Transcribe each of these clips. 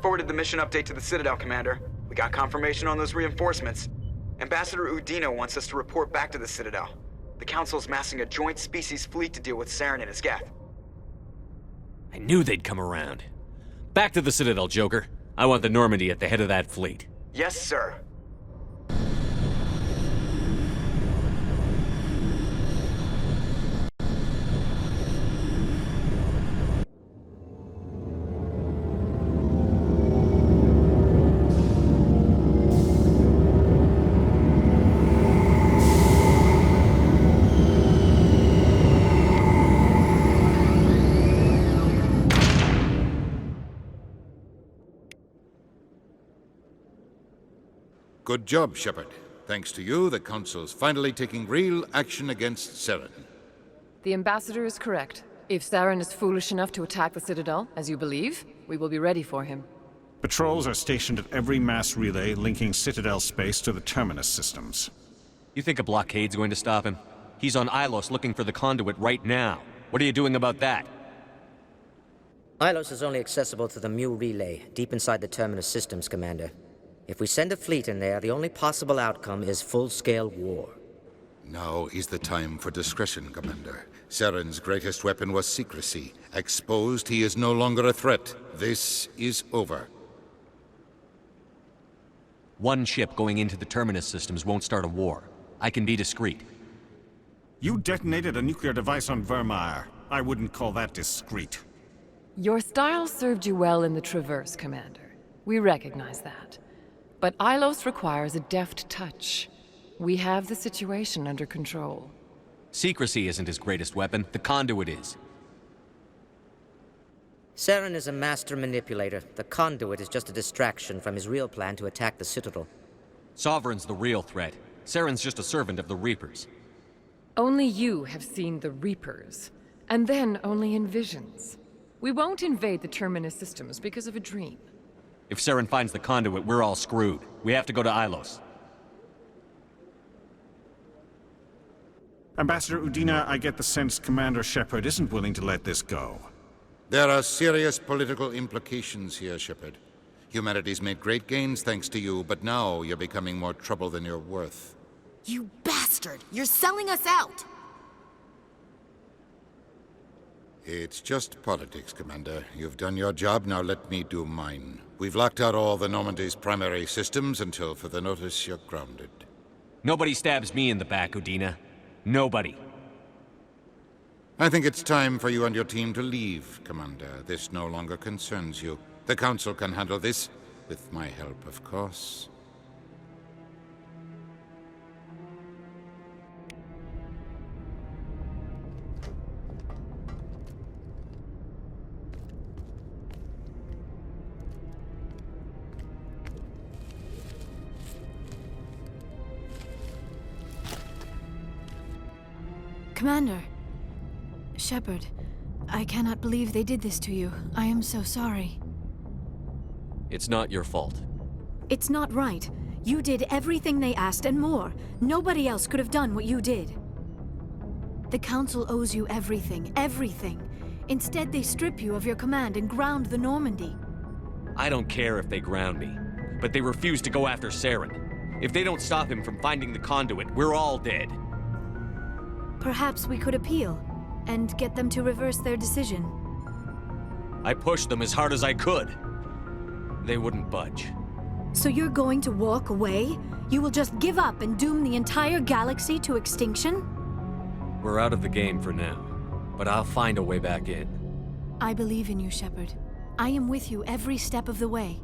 forwarded the mission update to the Citadel, Commander. We got confirmation on those reinforcements. Ambassador Udina wants us to report back to the Citadel. The Council's massing a joint species fleet to deal with Saren and his Geth. I knew they'd come around. Back to the Citadel, Joker. I want the Normandy at the head of that fleet. Yes, sir. Good job, Shepard. Thanks to you, the Council's finally taking real action against Saren. The Ambassador is correct. If Saren is foolish enough to attack the Citadel, as you believe, we will be ready for him. Patrols are stationed at every mass relay linking Citadel space to the Terminus systems. You think a blockade's going to stop him? He's on Ilos looking for the conduit right now. What are you doing about that? Ilos is only accessible to the Mu relay, deep inside the Terminus systems, Commander. If we send a fleet in there, the only possible outcome is full-scale war. Now is the time for discretion, Commander. Saren's greatest weapon was secrecy. Exposed, he is no longer a threat. This is over. One ship going into the Terminus systems won't start a war. I can be discreet. You detonated a nuclear device on Vermeer. I wouldn't call that discreet. Your style served you well in the Traverse, Commander. We recognize that. But Ilos requires a deft touch. We have the situation under control. Secrecy isn't his greatest weapon. The conduit is. Saren is a master manipulator. The conduit is just a distraction from his real plan to attack the Citadel. Sovereign's the real threat. Saren's just a servant of the Reapers. Only you have seen the Reapers, and then only in visions. We won't invade the Terminus systems because of a dream. If Saren finds the conduit, we're all screwed. We have to go to Ilos. Ambassador Udina, I get the sense Commander Shepard isn't willing to let this go. There are serious political implications here, Shepard. Humanity's made great gains thanks to you, but now you're becoming more trouble than you're worth. You bastard! You're selling us out! It's just politics, Commander. You've done your job, now let me do mine. We've locked out all the Normandy's primary systems until further notice you're grounded. Nobody stabs me in the back, Udina. Nobody. I think it's time for you and your team to leave, Commander. This no longer concerns you. The Council can handle this, with my help, of course. Commander. Shepard, I cannot believe they did this to you. I am so sorry. It's not your fault. It's not right. You did everything they asked and more. Nobody else could have done what you did. The Council owes you everything, everything. Instead, they strip you of your command and ground the Normandy. I don't care if they ground me, but they refuse to go after Saren. If they don't stop him from finding the conduit, we're all dead. Perhaps we could appeal, and get them to reverse their decision. I pushed them as hard as I could. They wouldn't budge. So you're going to walk away? You will just give up and doom the entire galaxy to extinction? We're out of the game for now, but I'll find a way back in. I believe in you, Shepard. I am with you every step of the way.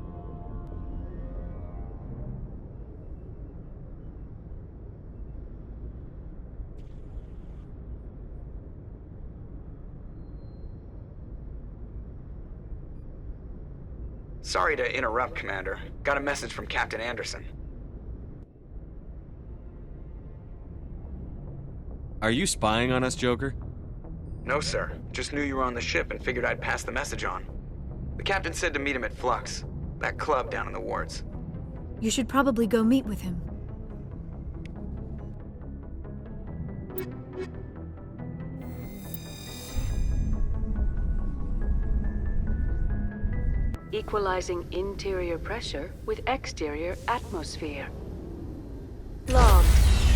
Sorry to interrupt, Commander. Got a message from Captain Anderson. Are you spying on us, Joker? No, sir. Just knew you were on the ship and figured I'd pass the message on. The captain said to meet him at Flux, that club down in the wards. You should probably go meet with him. equalizing interior pressure with exterior atmosphere. Logged.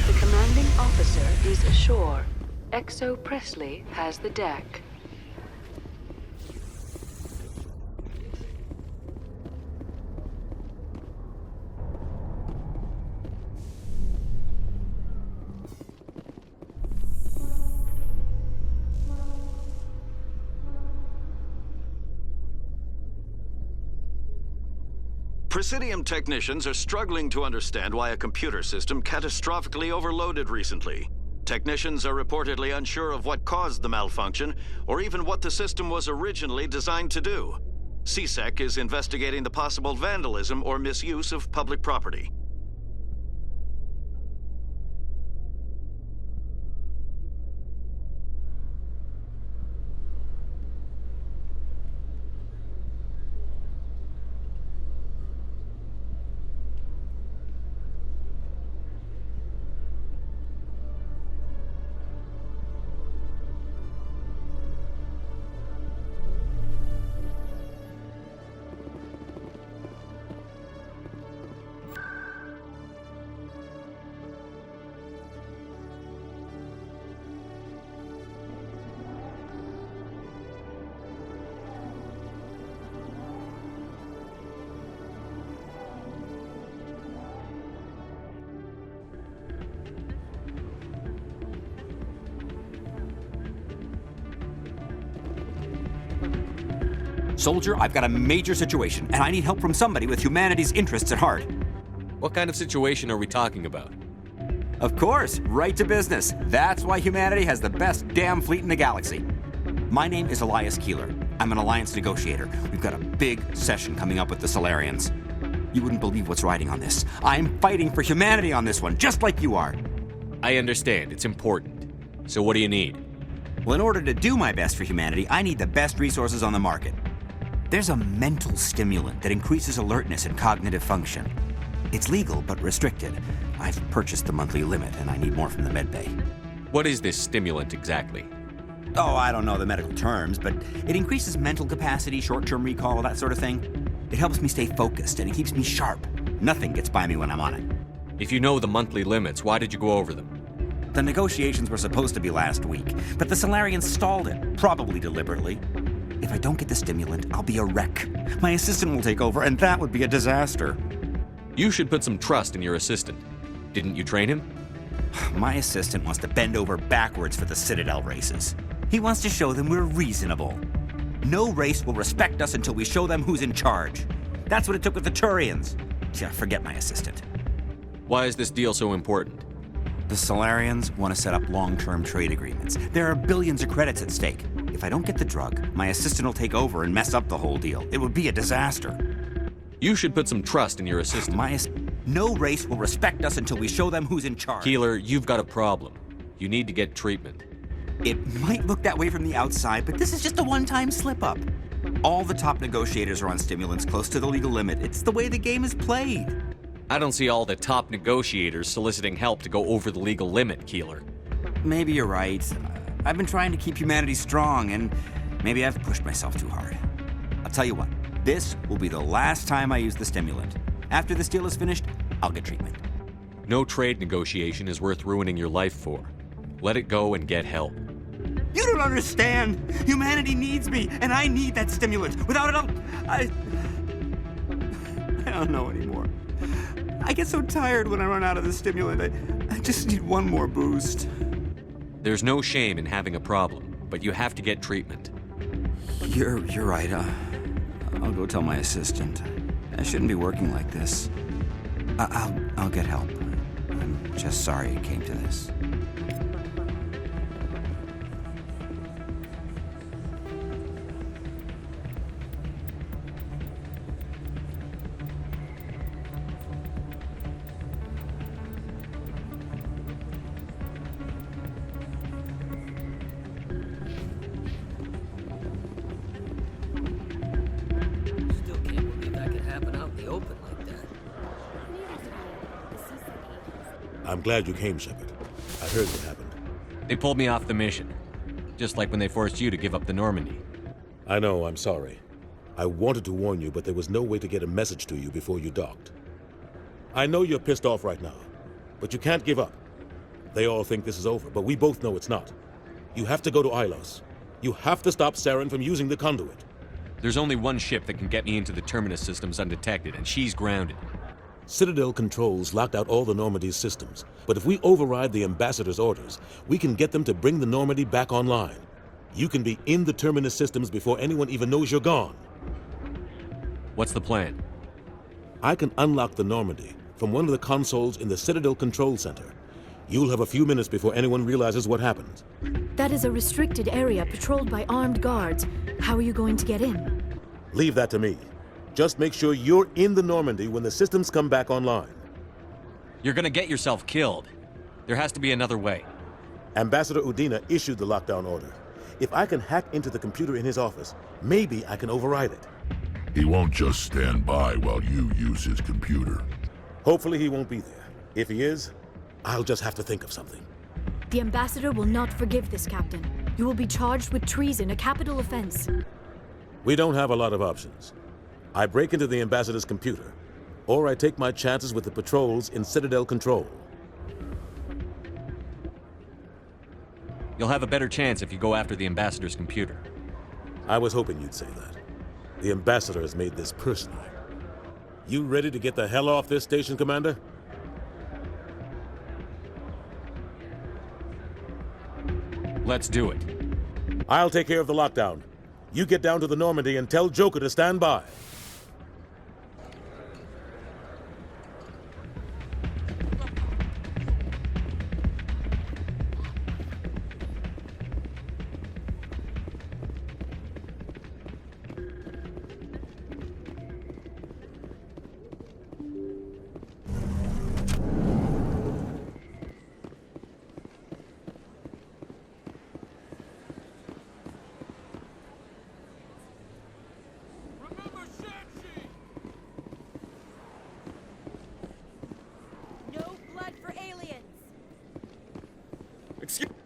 The commanding officer is ashore. Exo Presley has the deck. Presidium technicians are struggling to understand why a computer system catastrophically overloaded recently. Technicians are reportedly unsure of what caused the malfunction, or even what the system was originally designed to do. CSEC is investigating the possible vandalism or misuse of public property. Soldier, I've got a major situation, and I need help from somebody with humanity's interests at heart. What kind of situation are we talking about? Of course, right to business. That's why humanity has the best damn fleet in the galaxy. My name is Elias Keeler. I'm an alliance negotiator. We've got a big session coming up with the Solarians. You wouldn't believe what's riding on this. I'm fighting for humanity on this one, just like you are. I understand. It's important. So what do you need? Well, in order to do my best for humanity, I need the best resources on the market. There's a mental stimulant that increases alertness and cognitive function. It's legal, but restricted. I've purchased the monthly limit, and I need more from the medbay. What is this stimulant exactly? Oh, I don't know the medical terms, but it increases mental capacity, short-term recall, that sort of thing. It helps me stay focused, and it keeps me sharp. Nothing gets by me when I'm on it. If you know the monthly limits, why did you go over them? The negotiations were supposed to be last week, but the Solarians stalled it, probably deliberately. If I don't get the stimulant, I'll be a wreck. My assistant will take over, and that would be a disaster. You should put some trust in your assistant. Didn't you train him? My assistant wants to bend over backwards for the Citadel races. He wants to show them we're reasonable. No race will respect us until we show them who's in charge. That's what it took with the Turians. Yeah, forget my assistant. Why is this deal so important? The Solarians want to set up long-term trade agreements. There are billions of credits at stake. If I don't get the drug, my assistant will take over and mess up the whole deal. It would be a disaster. You should put some trust in your assistant. No race will respect us until we show them who's in charge. Keeler, you've got a problem. You need to get treatment. It might look that way from the outside, but this is just a one-time slip-up. All the top negotiators are on stimulants close to the legal limit. It's the way the game is played. I don't see all the top negotiators soliciting help to go over the legal limit, Keeler. Maybe you're right. I've been trying to keep humanity strong, and maybe I've pushed myself too hard. I'll tell you what, this will be the last time I use the stimulant. After this deal is finished, I'll get treatment. No trade negotiation is worth ruining your life for. Let it go and get help. You don't understand! Humanity needs me, and I need that stimulant. Without it, I don't know anymore. I get so tired when I run out of the stimulant. I just need one more boost. There's no shame in having a problem, but you have to get treatment. You're right. I'll go tell my assistant. I shouldn't be working like this. I'll get help. I'm just sorry it came to this. I'm glad you came, Shepard. I heard what happened. They pulled me off the mission. Just like when they forced you to give up the Normandy. I know, I'm sorry. I wanted to warn you, but there was no way to get a message to you before you docked. I know you're pissed off right now, but you can't give up. They all think this is over, but we both know it's not. You have to go to Ilos. You have to stop Saren from using the conduit. There's only one ship that can get me into the Terminus systems undetected, and she's grounded. Citadel controls locked out all the Normandy's systems, but if we override the Ambassador's orders, we can get them to bring the Normandy back online. You can be in the Terminus systems before anyone even knows you're gone. What's the plan? I can unlock the Normandy from one of the consoles in the Citadel Control Center. You'll have a few minutes before anyone realizes what happened. That is a restricted area patrolled by armed guards. How are you going to get in? Leave that to me. Just make sure you're in the Normandy when the systems come back online. You're gonna get yourself killed. There has to be another way. Ambassador Udina issued the lockdown order. If I can hack into the computer in his office, maybe I can override it. He won't just stand by while you use his computer. Hopefully he won't be there. If he is, I'll just have to think of something. The Ambassador will not forgive this, Captain. You will be charged with treason, a capital offense. We don't have a lot of options. I break into the Ambassador's computer, or I take my chances with the patrols in Citadel Control. You'll have a better chance if you go after the Ambassador's computer. I was hoping you'd say that. The Ambassador has made this personal. You ready to get the hell off this station, Commander? Let's do it. I'll take care of the lockdown. You get down to the Normandy and tell Joker to stand by.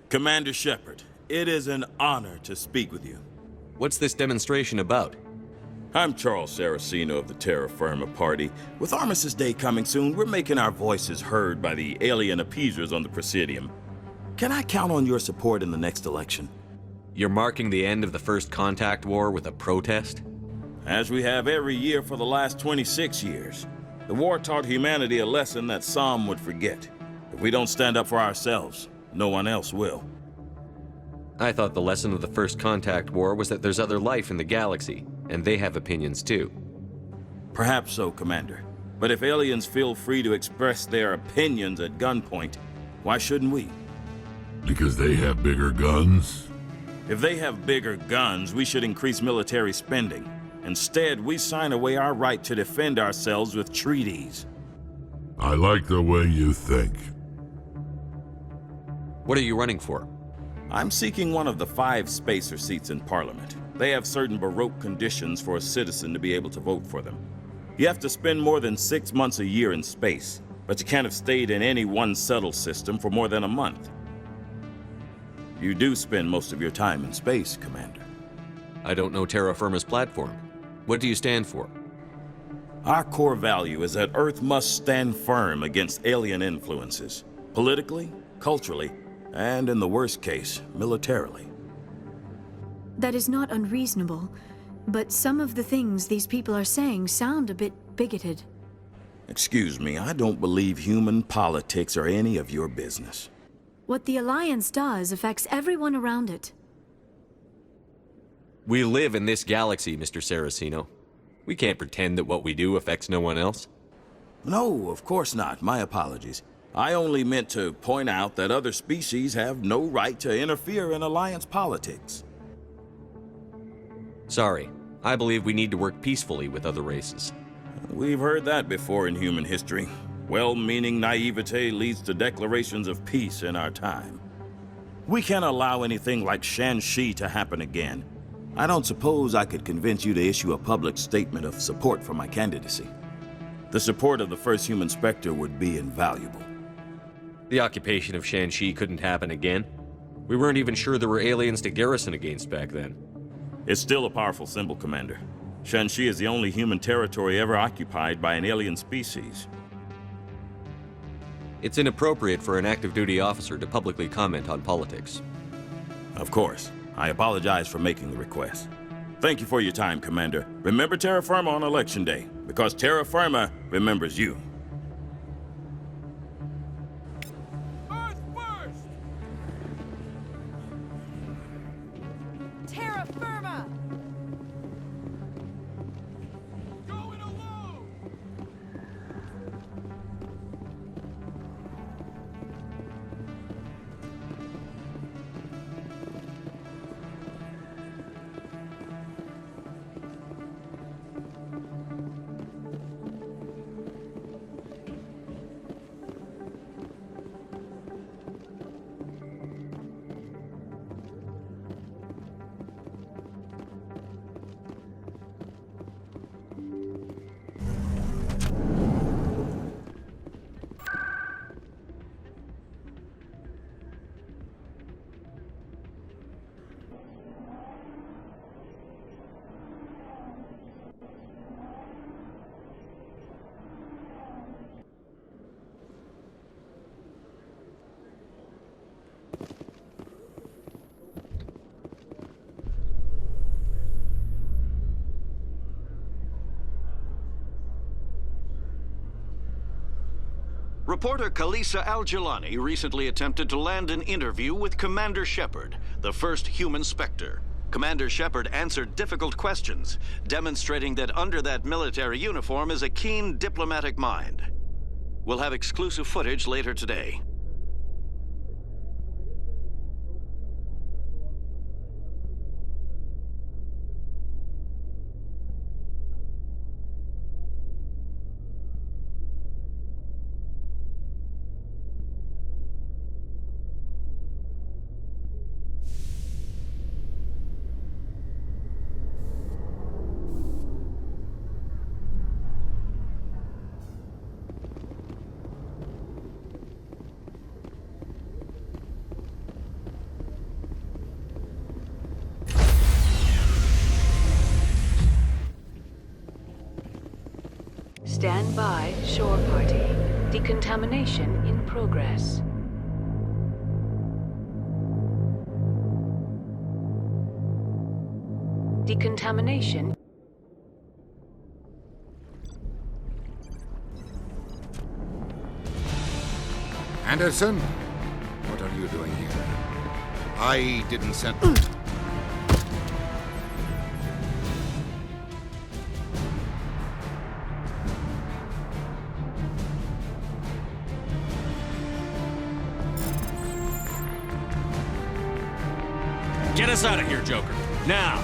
Commander Shepard, it is an honor to speak with you. What's this demonstration about? I'm Charles Saraceno of the Terra Firma Party. With Armistice Day coming soon, we're making our voices heard by the alien appeasers on the Presidium. Can I count on your support in the next election? You're marking the end of the First Contact War with a protest? As we have every year for the last 26 years. The war taught humanity a lesson that some would forget. If we don't stand up for ourselves, no one else will. I thought the lesson of the First Contact War was that there's other life in the galaxy, and they have opinions too. Perhaps so, Commander. But if aliens feel free to express their opinions at gunpoint, why shouldn't we? Because they have bigger guns? If they have bigger guns, we should increase military spending. Instead, we sign away our right to defend ourselves with treaties. I like the way you think. What are you running for? I'm seeking one of the 5 spacer seats in Parliament. They have certain Baroque conditions for a citizen to be able to vote for them. You have to spend more than 6 months a year in space, but you can't have stayed in any one settled system for more than a month. You do spend most of your time in space, Commander. I don't know Terra Firma's platform. What do you stand for? Our core value is that Earth must stand firm against alien influences, politically, culturally, and in the worst case, militarily. That is not unreasonable, but some of the things these people are saying sound a bit bigoted. Excuse me, I don't believe human politics are any of your business. What the Alliance does affects everyone around it. We live in this galaxy, Mr. Saraceno. We can't pretend that what we do affects no one else. No, of course not. My apologies. I only meant to point out that other species have no right to interfere in Alliance politics. Sorry. I believe we need to work peacefully with other races. We've heard that before in human history. Well-meaning naivete leads to declarations of peace in our time. We can't allow anything like Shan-Shi to happen again. I don't suppose I could convince you to issue a public statement of support for my candidacy. The support of the first human Spectre would be invaluable. The occupation of Shan-Shi couldn't happen again. We weren't even sure there were aliens to garrison against back then. It's still a powerful symbol, Commander. Shanxi is the only human territory ever occupied by an alien species. It's inappropriate for an active duty officer to publicly comment on politics. Of course. I apologize for making the request. Thank you for your time, Commander. Remember Terra Firma on Election Day, because Terra Firma remembers you. Earth first! Terra Firma! Going alone! Reporter Kalisa Al-Jilani recently attempted to land an interview with Commander Shepard, the first human Spectre. Commander Shepard answered difficult questions, demonstrating that under that military uniform is a keen diplomatic mind. We'll have exclusive footage later today. Stand by, shore party. Decontamination in progress. Decontamination. Anderson? What are you doing here? I didn't send... Get us out of here, Joker. Now!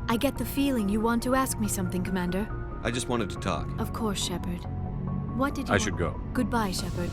I get the feeling you want to ask me something, Commander. I just wanted to talk. Of course, Shepard. What did you I should go. Goodbye, Shepard.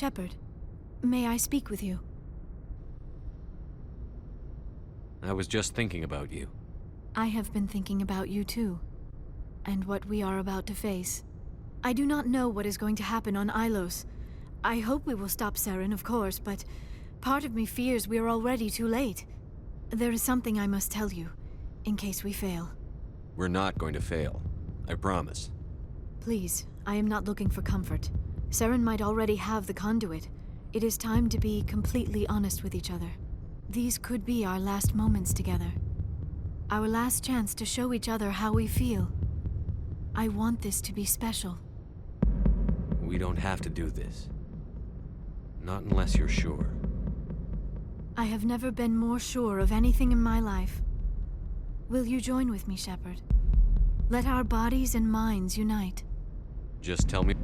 Shepard, may I speak with you? I was just thinking about you. I have been thinking about you too, and what we are about to face. I do not know what is going to happen on Ilos. I hope we will stop Saren, of course, but part of me fears we are already too late. There is something I must tell you, in case we fail. We're not going to fail. I promise. Please, I am not looking for comfort. Saren might already have the conduit. It is time to be completely honest with each other. These could be our last moments together. Our last chance to show each other how we feel. I want this to be special. We don't have to do this. Not unless you're sure. I have never been more sure of anything in my life. Will you join with me, Shepard? Let our bodies and minds unite. Just tell me...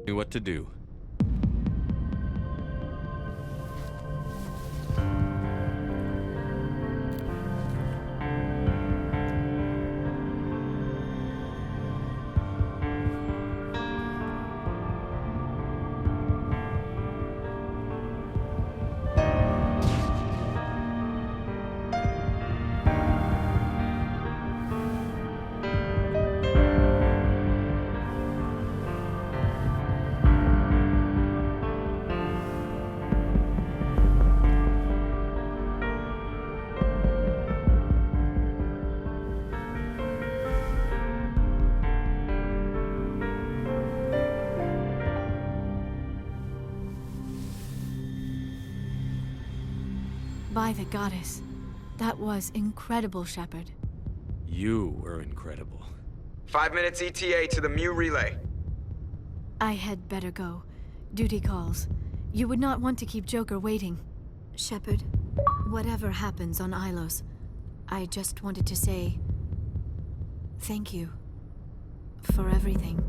me what to do. By the goddess. That was incredible, Shepard. You were incredible. 5 minutes ETA to the Mu relay. I had better go. Duty calls. You would not want to keep Joker waiting. Shepard, whatever happens on Ilos, I just wanted to say... thank you. For everything.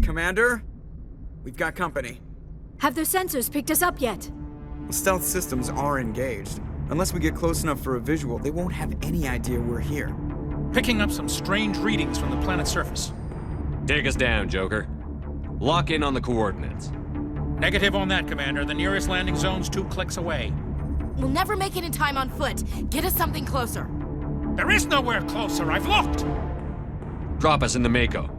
Commander? We've got company. Have those sensors picked us up yet? Stealth systems are engaged. Unless we get close enough for a visual, they won't have any idea we're here. Picking up some strange readings from the planet's surface. Take us down, Joker. Lock in on the coordinates. Negative on that, Commander. The nearest landing zone's 2 clicks away. We'll never make it in time on foot. Get us something closer. There is nowhere closer. I've looked. Drop us in the Mako.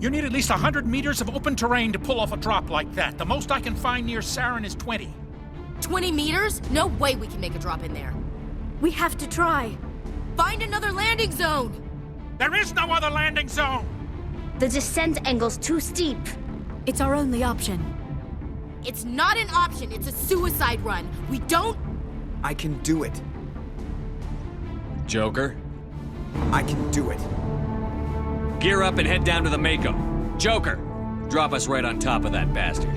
You need at least 100 meters of open terrain to pull off a drop like that. The most I can find near Saren is 20. 20 meters? No way we can make a drop in there. We have to try. Find another landing zone! There is no other landing zone! The descent angle's too steep. It's our only option. It's not an option, it's a suicide run. We don't... I can do it. Joker? I can do it. Gear up and head down to the Mako. Joker, drop us right on top of that bastard.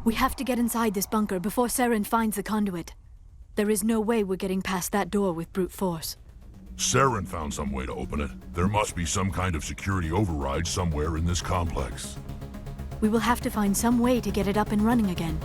We have to get inside this bunker before Saren finds the conduit. There is no way we're getting past that door with brute force. Saren found some way to open it. There must be some kind of security override somewhere in this complex. We will have to find some way to get it up and running again.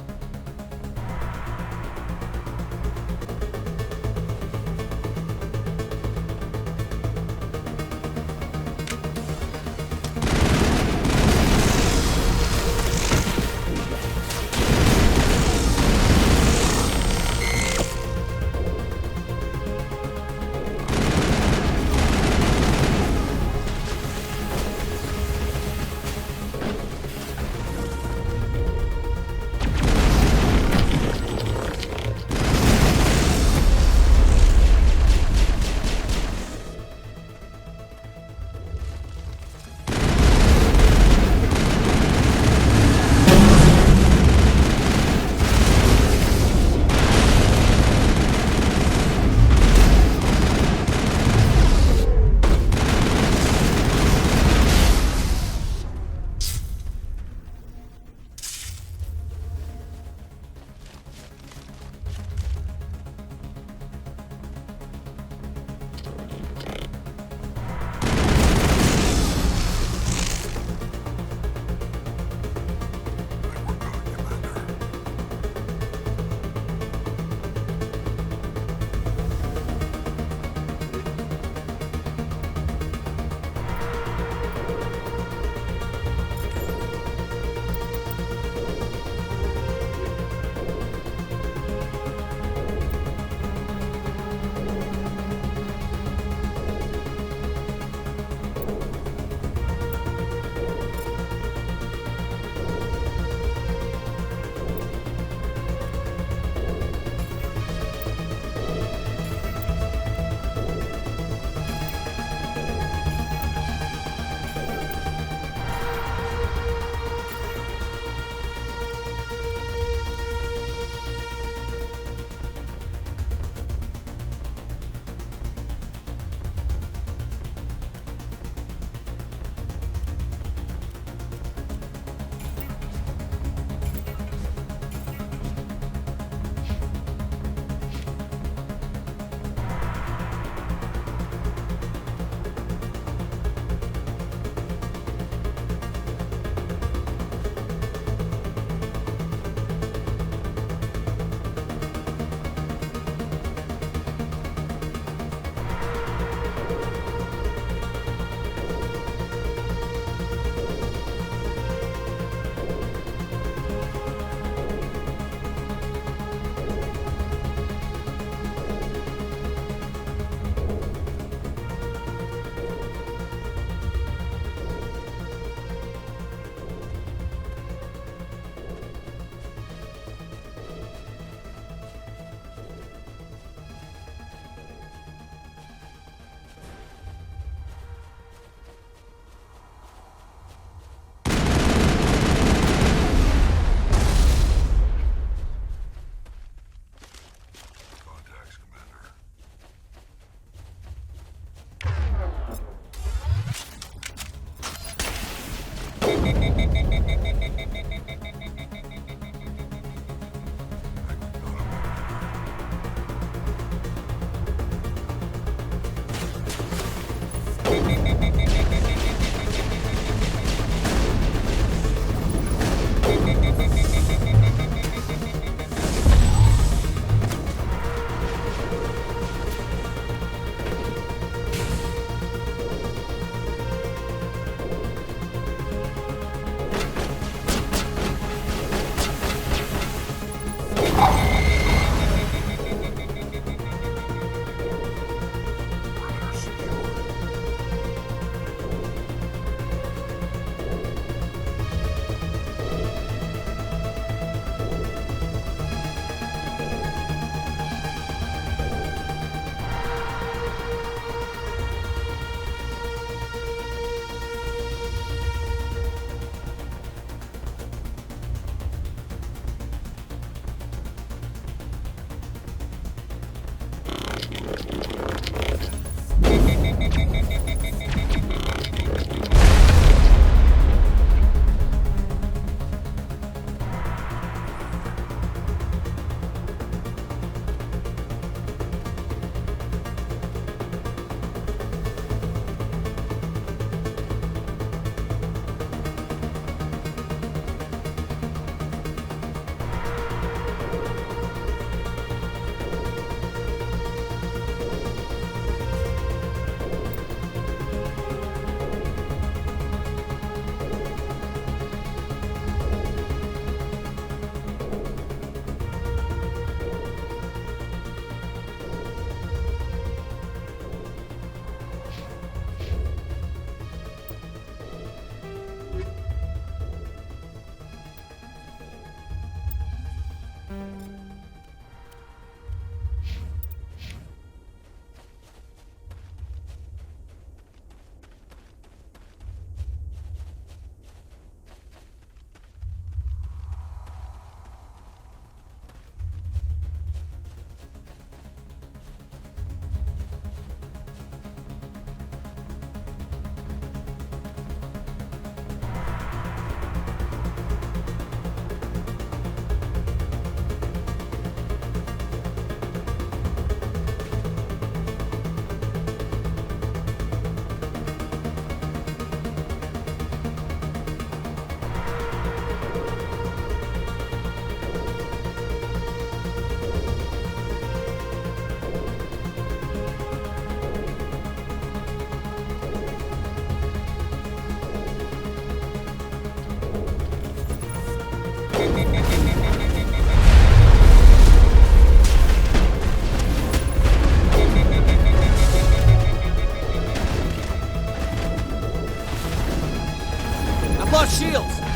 I've lost shields!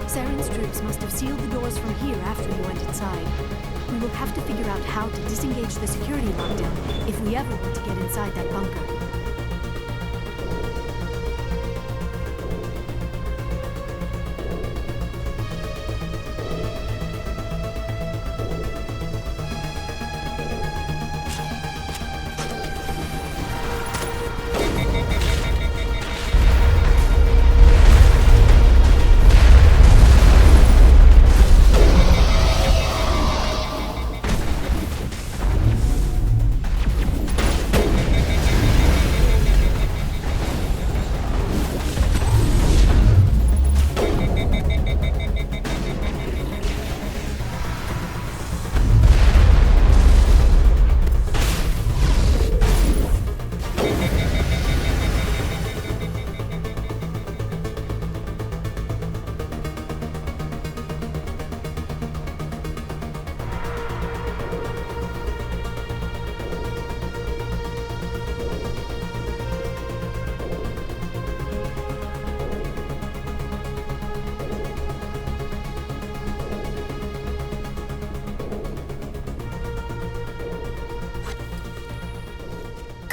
Saren's troops must have sealed the doors from here after you went inside. We will have to figure out how to disengage the security lockdown if we ever want to get inside that bunker.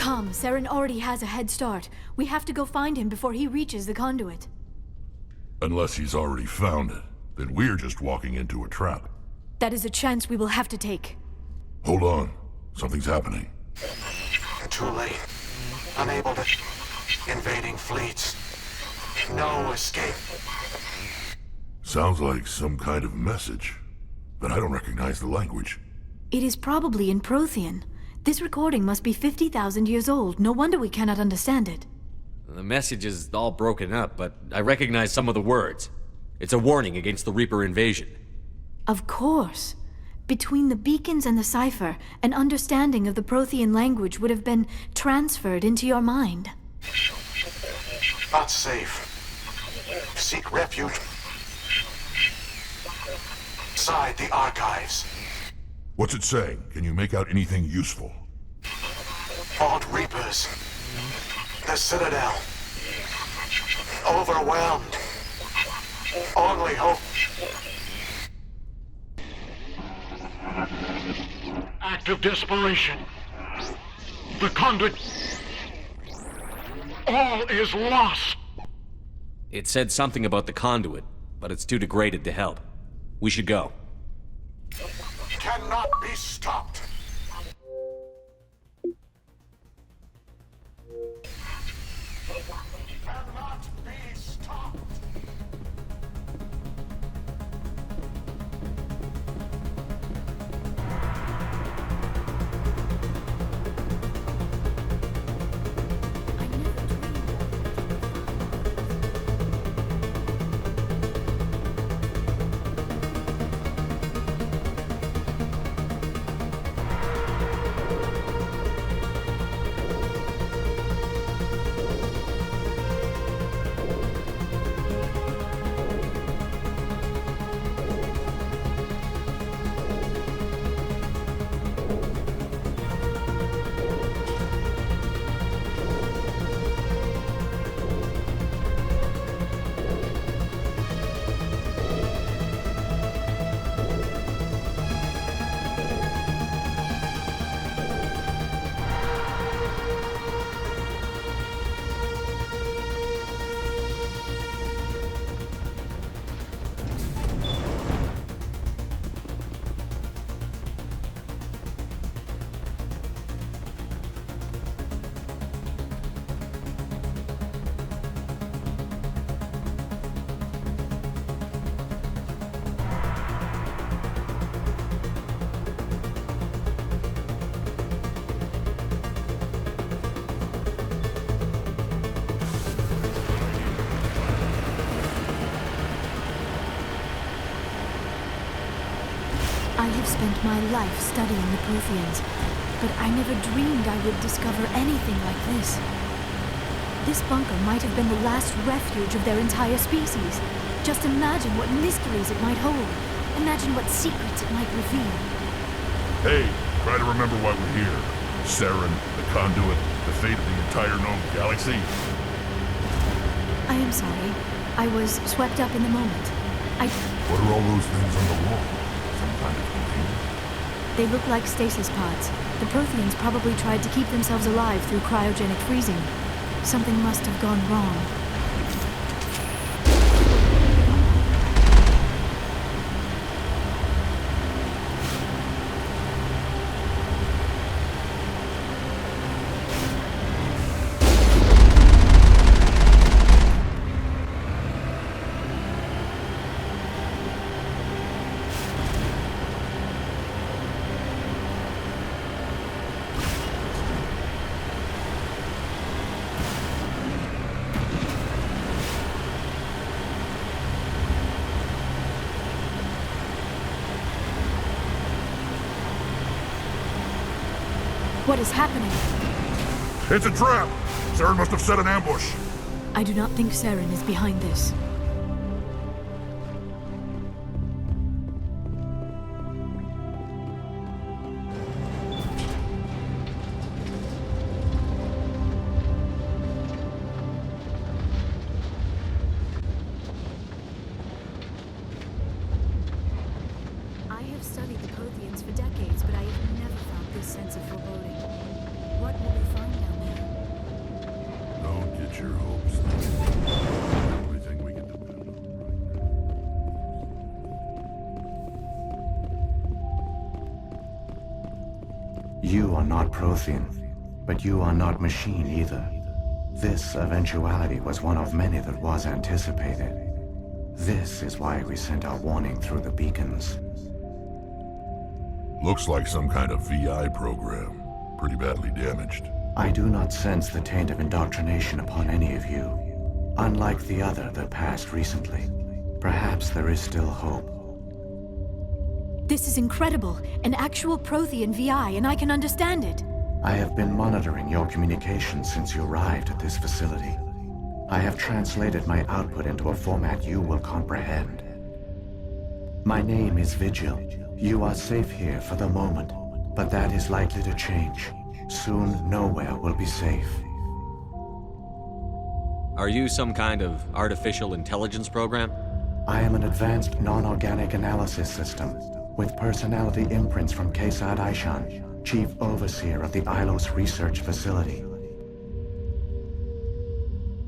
Come, Saren already has a head start. We have to go find him before he reaches the conduit. Unless he's already found it, then we're just walking into a trap. That is a chance we will have to take. Hold on. Something's happening. Too late. Unable to... Invading fleets. No escape. Sounds like some kind of message, but I don't recognize the language. It is probably in Prothean. This recording must be 50,000 years old. No wonder we cannot understand it. The message is all broken up, but I recognize some of the words. It's a warning against the Reaper invasion. Of course. Between the beacons and the cipher, an understanding of the Prothean language would have been transferred into your mind. Not safe. Seek refuge inside the archives. What's it saying? Can you make out anything useful? Vault Reapers. The Citadel. Overwhelmed. Only hope. Act of desperation. The conduit. All is lost. It said something about the conduit, but it's too degraded to help. We should go. Cannot be stopped. Cannot be stopped. I have spent my life studying the Protheans, but I never dreamed I would discover anything like this. This bunker might have been the last refuge of their entire species. Just imagine what mysteries it might hold. Imagine what secrets it might reveal. Hey, try to remember why we're here. Saren, the conduit, the fate of the entire known galaxy. I am sorry. I was swept up in the moment. What are all those things on the wall? Some kind of container? They look like stasis pods. The Protheans probably tried to keep themselves alive through cryogenic freezing. Something must have gone wrong. What is happening? It's a trap! Saren must have set an ambush. I do not think Saren is behind this. I have studied the Protheans for decades, but I have never felt this sense of foreboding. what will we find down there? Don't get your hopes up. Everything we can depend on. You are not Prothean, but you are not machine either. This eventuality was one of many that was anticipated. This is why we sent our warning through the beacons. Looks like some kind of VI program. Pretty badly damaged. I do not sense the taint of indoctrination upon any of you. Unlike the other that passed recently, perhaps there is still hope. This is incredible. An actual Prothean VI, and I can understand it. I have been monitoring your communications since you arrived at this facility. I have translated my output into a format you will comprehend. My name is Vigil. You are safe here for the moment, but that is likely to change. Soon, nowhere will be safe. Are you some kind of artificial intelligence program? I am an advanced non-organic analysis system, with personality imprints from Kesad Aishan, Chief Overseer of the Ilos Research Facility.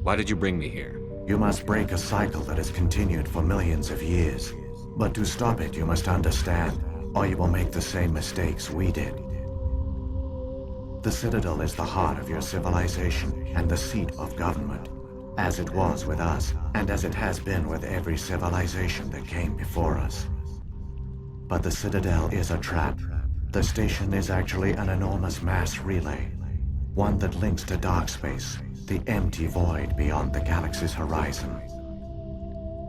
Why did you bring me here? You must break a cycle that has continued for millions of years. But to stop it, you must understand, or you will make the same mistakes we did. The Citadel is the heart of your civilization and the seat of government, as it was with us, and as it has been with every civilization that came before us. But the Citadel is a trap. The station is actually an enormous mass relay, one that links to dark space, the empty void beyond the galaxy's horizon.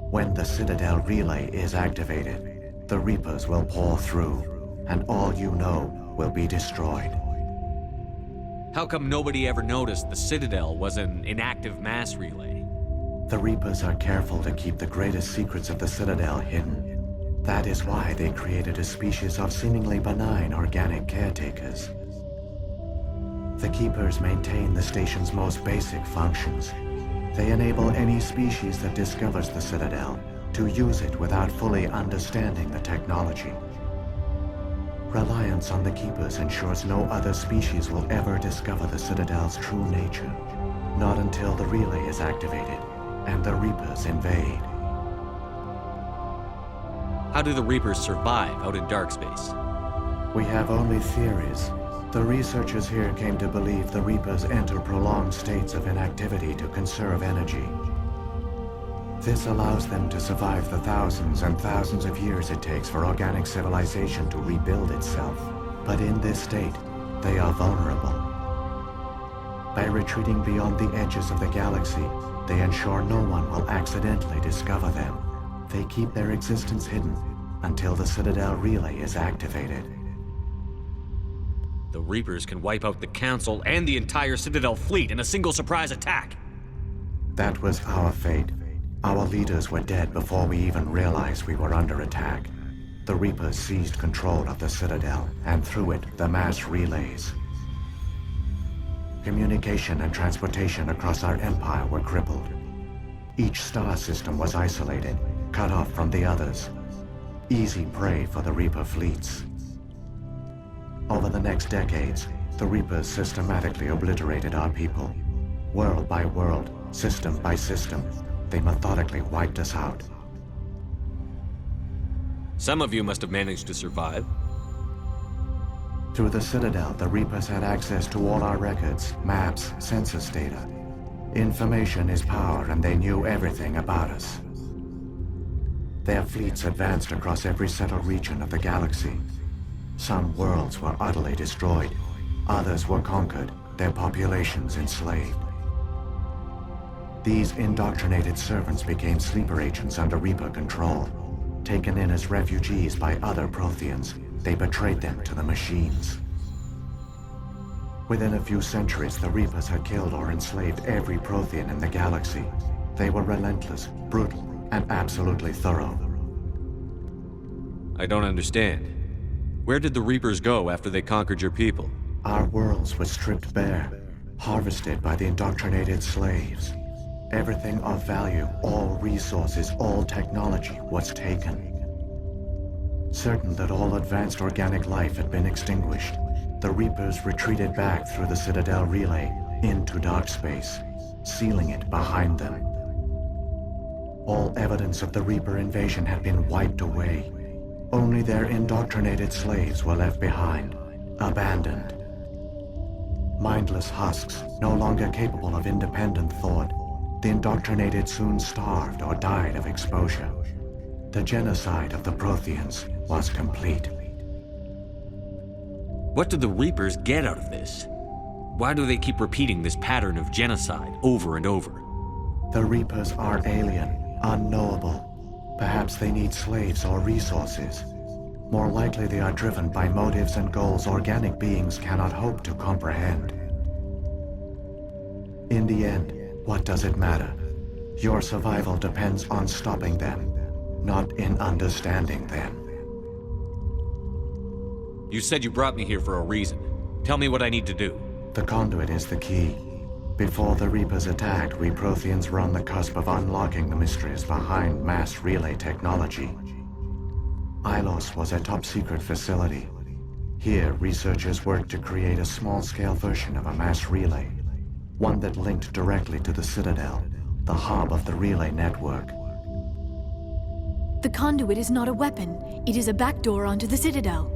When the Citadel relay is activated, the Reapers will pour through, and all you know will be destroyed. How come nobody ever noticed the Citadel was an inactive mass relay? The Reapers are careful to keep the greatest secrets of the Citadel hidden. That is why they created a species of seemingly benign organic caretakers. The Keepers maintain the station's most basic functions. They enable any species that discovers the Citadel to use it without fully understanding the technology. Reliance on the Keepers ensures no other species will ever discover the Citadel's true nature. Not until the relay is activated and the Reapers invade. How do the Reapers survive out in dark space? We have only theories. The researchers here came to believe the Reapers enter prolonged states of inactivity to conserve energy. This allows them to survive the thousands and thousands of years it takes for organic civilization to rebuild itself. But in this state, they are vulnerable. By retreating beyond the edges of the galaxy, they ensure no one will accidentally discover them. They keep their existence hidden until the Citadel relay is activated. The Reapers can wipe out the Council and the entire Citadel fleet in a single surprise attack. That was our fate. Our leaders were dead before we even realized we were under attack. The Reapers seized control of the Citadel, and through it, the mass relays. Communication and transportation across our empire were crippled. Each star system was isolated, cut off from the others. Easy prey for the Reaper fleets. Over the next decades, the Reapers systematically obliterated our people. World by world, system by system, they methodically wiped us out. Some of you must have managed to survive. Through the Citadel, the Reapers had access to all our records, maps, census data. Information is power, and they knew everything about us. Their fleets advanced across every settled region of the galaxy. Some worlds were utterly destroyed. Others were conquered, their populations enslaved. These indoctrinated servants became sleeper agents under Reaper control. Taken in as refugees by other Protheans, they betrayed them to the machines. Within a few centuries, the Reapers had killed or enslaved every Prothean in the galaxy. They were relentless, brutal, and absolutely thorough. I don't understand. Where did the Reapers go after they conquered your people? Our worlds were stripped bare, harvested by the indoctrinated slaves. Everything of value, all resources, all technology was taken. Certain that all advanced organic life had been extinguished, the Reapers retreated back through the Citadel relay into dark space, sealing it behind them. All evidence of the Reaper invasion had been wiped away. Only their indoctrinated slaves were left behind, abandoned. Mindless husks, no longer capable of independent thought, the indoctrinated soon starved or died of exposure. The genocide of the Protheans was complete. What do the Reapers get out of this? Why do they keep repeating this pattern of genocide over and over? The Reapers are alien, unknowable. Perhaps they need slaves or resources. More likely they are driven by motives and goals organic beings cannot hope to comprehend. In the end, what does it matter? Your survival depends on stopping them, not in understanding them. You said you brought me here for a reason. Tell me what I need to do. The conduit is the key. Before the Reapers attacked, we Protheans were on the cusp of unlocking the mysteries behind mass relay technology. Ilos was a top-secret facility. Here, researchers worked to create a small-scale version of a mass relay, one that linked directly to the Citadel, the hub of the relay network. The conduit is not a weapon. It is a backdoor onto the Citadel.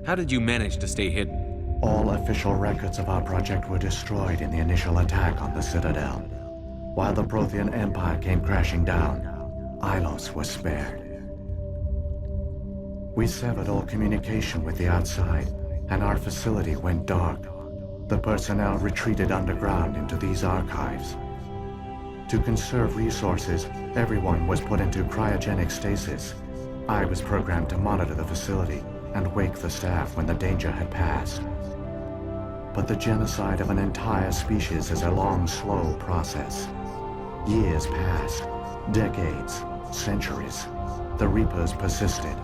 How did you manage to stay hidden? All official records of our project were destroyed in the initial attack on the Citadel. While the Prothean Empire came crashing down, Ilos was spared. We severed all communication with the outside, and our facility went dark. The personnel retreated underground into these archives. To conserve resources, everyone was put into cryogenic stasis. I was programmed to monitor the facility and wake the staff when the danger had passed. But the genocide of an entire species is a long, slow process. Years passed, decades, centuries. The Reapers persisted,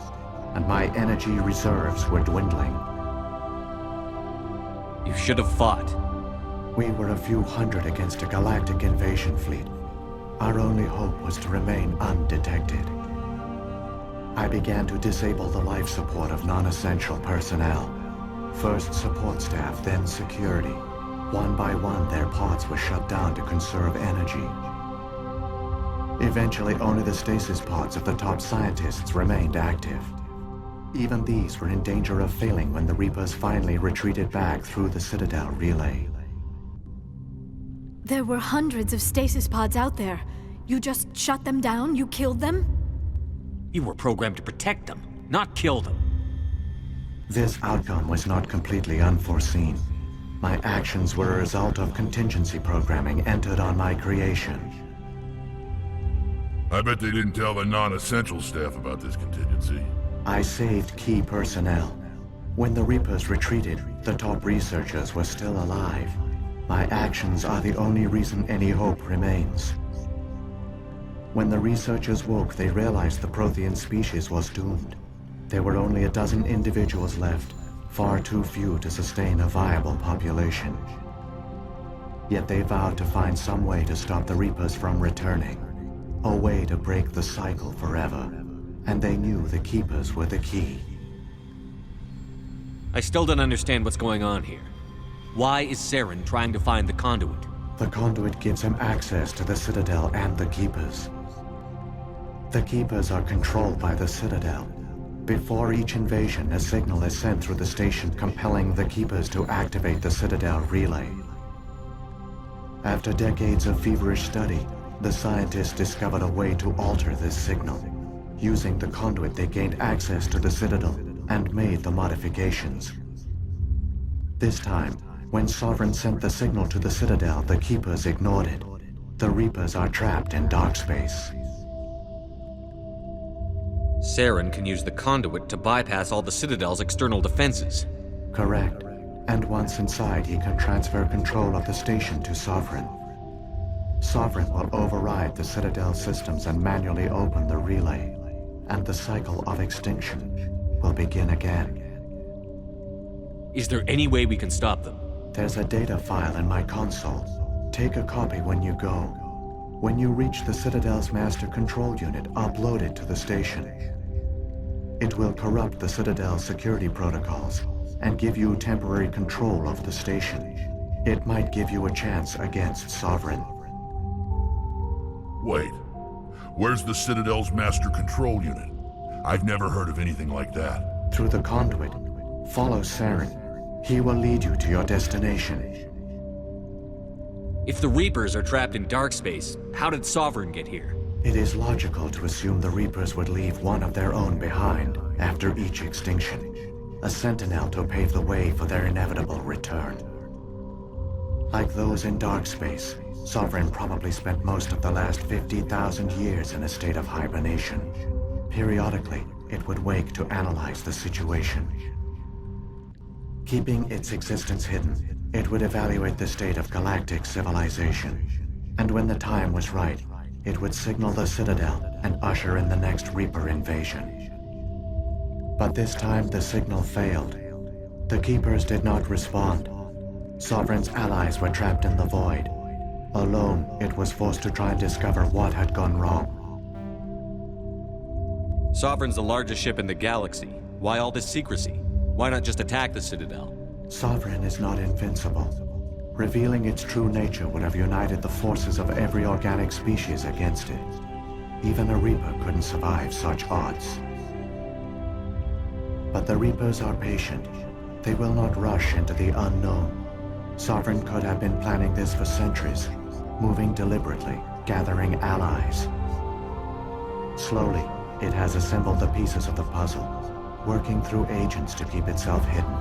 and my energy reserves were dwindling. You should have fought. We were a few hundred against a galactic invasion fleet. Our only hope was to remain undetected. I began to disable the life support of non-essential personnel. First support staff, then security. One by one, their pods were shut down to conserve energy. Eventually, only the stasis pods of the top scientists remained active. Even these were in danger of failing when the Reapers finally retreated back through the Citadel relay. There were hundreds of stasis pods out there. You just shut them down? You killed them? You were programmed to protect them, not kill them. This outcome was not completely unforeseen. My actions were a result of contingency programming entered on my creation. I bet they didn't tell the non-essential staff about this contingency. I saved key personnel. When the Reapers retreated, the top researchers were still alive. My actions are the only reason any hope remains. When the researchers woke, they realized the Prothean species was doomed. There were only a dozen individuals left, far too few to sustain a viable population. Yet they vowed to find some way to stop the Reapers from returning, a way to break the cycle forever. And they knew the Keepers were the key. I still don't understand what's going on here. Why is Saren trying to find the conduit? The conduit gives him access to the Citadel and the Keepers. The Keepers are controlled by the Citadel. Before each invasion, a signal is sent through the station compelling the Keepers to activate the Citadel relay. After decades of feverish study, the scientists discovered a way to alter this signal. Using the conduit, they gained access to the Citadel and made the modifications. This time, when Sovereign sent the signal to the Citadel, the Keepers ignored it. The Reapers are trapped in dark space. Saren can use the conduit to bypass all the Citadel's external defenses. Correct. And once inside, he can transfer control of the station to Sovereign. Sovereign will override the Citadel systems and manually open the relay. And the cycle of extinction will begin again. Is there any way we can stop them? There's a data file in my console. Take a copy when you go. When you reach the Citadel's master control unit, upload it to the station. It will corrupt the Citadel's security protocols, and give you temporary control of the station. It might give you a chance against Sovereign. Wait. Where's the Citadel's master control unit? I've never heard of anything like that. Through the conduit, follow Saren. He will lead you to your destination. If the Reapers are trapped in dark space, how did Sovereign get here? It is logical to assume the Reapers would leave one of their own behind after each extinction. A sentinel to pave the way for their inevitable return. Like those in dark space, Sovereign probably spent most of the last 50,000 years in a state of hibernation. Periodically, it would wake to analyze the situation. Keeping its existence hidden, it would evaluate the state of galactic civilization. And when the time was right, it would signal the Citadel and usher in the next Reaper invasion. But this time the signal failed. The Keepers did not respond. Sovereign's allies were trapped in the void. Alone, it was forced to try and discover what had gone wrong. Sovereign's the largest ship in the galaxy. Why all this secrecy? Why not just attack the Citadel? Sovereign is not invincible. Revealing its true nature would have united the forces of every organic species against it. Even a Reaper couldn't survive such odds. But the Reapers are patient. They will not rush into the unknown. Sovereign could have been planning this for centuries, moving deliberately, gathering allies. Slowly, it has assembled the pieces of the puzzle, working through agents to keep itself hidden.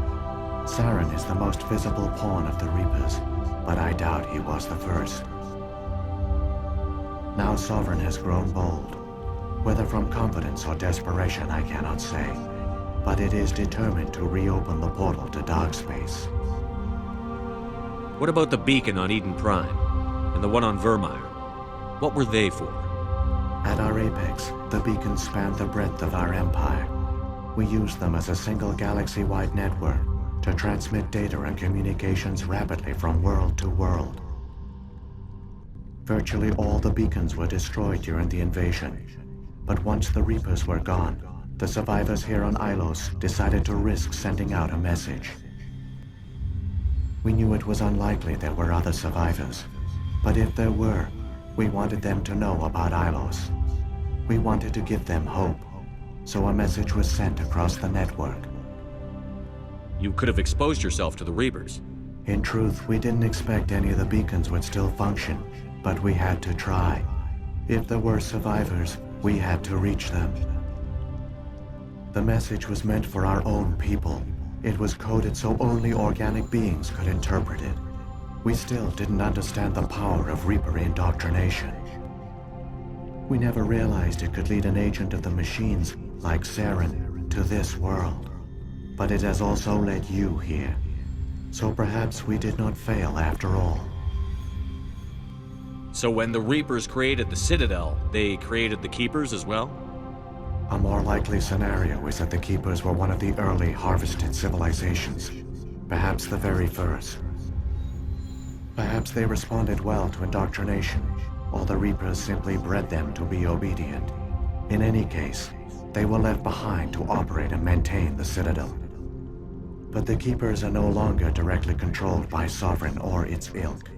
Saren is the most visible pawn of the Reapers, but I doubt he was the first. Now Sovereign has grown bold. Whether from confidence or desperation, I cannot say, but it is determined to reopen the portal to dark space. What about the beacon on Eden Prime? And the one on Vermeer? What were they for? At our apex, the beacons spanned the breadth of our empire. We used them as a single galaxy-wide network to transmit data and communications rapidly from world to world. Virtually all the beacons were destroyed during the invasion. But once the Reapers were gone, the survivors here on Ilos decided to risk sending out a message. We knew it was unlikely there were other survivors, but if there were, we wanted them to know about Ilos. We wanted to give them hope, so a message was sent across the network. You could have exposed yourself to the Reapers. In truth, we didn't expect any of the beacons would still function, but we had to try. If there were survivors, we had to reach them. The message was meant for our own people. It was coded so only organic beings could interpret it. We still didn't understand the power of Reaper indoctrination. We never realized it could lead an agent of the machines, like Saren, to this world. But it has also led you here. So perhaps we did not fail after all. So when the Reapers created the Citadel, they created the Keepers as well? A more likely scenario is that the Keepers were one of the early harvested civilizations. Perhaps the very first. Perhaps they responded well to indoctrination, or the Reapers simply bred them to be obedient. In any case, they were left behind to operate and maintain the Citadel. But the Keepers are no longer directly controlled by Sovereign or its ilk.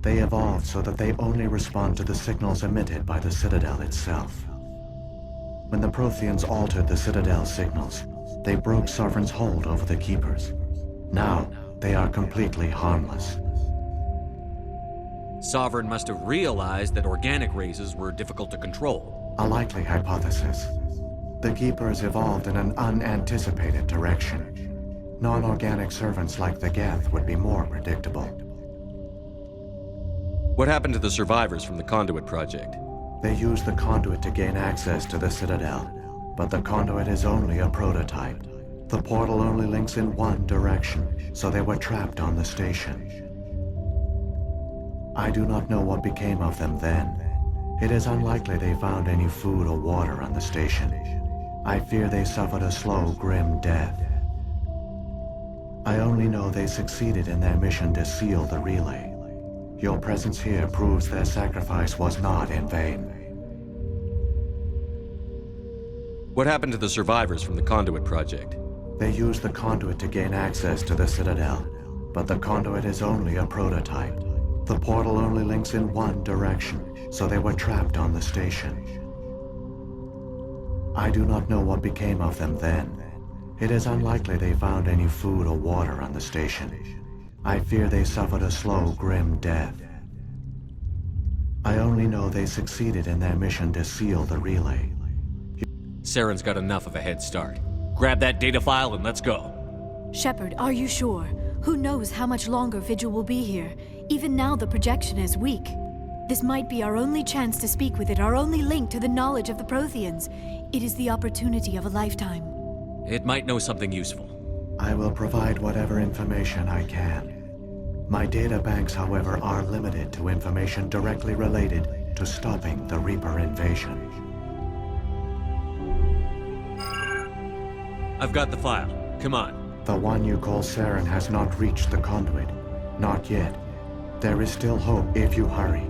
They evolved so that they only respond to the signals emitted by the Citadel itself. When the Protheans altered the Citadel's signals, they broke Sovereign's hold over the Keepers. Now, they are completely harmless. Sovereign must have realized that organic races were difficult to control. A likely hypothesis. The Keepers evolved in an unanticipated direction. Non-organic servants like the Geth would be more predictable. What happened to the survivors from the Conduit project? They used the conduit to gain access to the Citadel, but the conduit is only a prototype. The portal only links in one direction, so they were trapped on the station. I do not know what became of them then. It is unlikely they found any food or water on the station. I fear they suffered a slow, grim death. I only know they succeeded in their mission to seal the relay. Your presence here proves their sacrifice was not in vain. What happened to the survivors from the Conduit project? They used the conduit to gain access to the Citadel, but the conduit is only a prototype. The portal only links in one direction, so they were trapped on the station. I do not know what became of them then. It is unlikely they found any food or water on the station. I fear they suffered a slow, grim death. I only know they succeeded in their mission to seal the relay. Saren's got enough of a head start. Grab that data file and let's go. Shepard, are you sure? Who knows how much longer Vigil will be here? Even now the projection is weak. This might be our only chance to speak with it, our only link to the knowledge of the Protheans. It is the opportunity of a lifetime. It might know something useful. I will provide whatever information I can. My data banks, however, are limited to information directly related to stopping the Reaper invasion. I've got the file. Come on. The one you call Saren has not reached the conduit. Not yet. There is still hope if you hurry.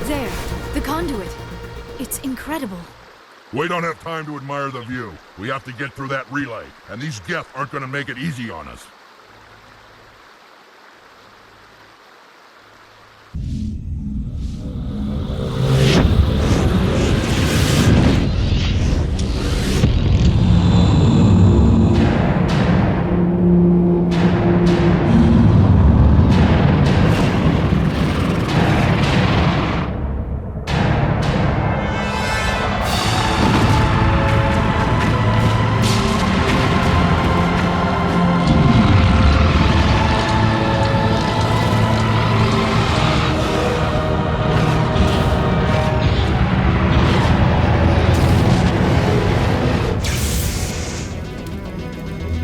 There, the conduit. It's incredible. We don't have time to admire the view. We have to get through that relay, and these Geth aren't gonna make it easy on us.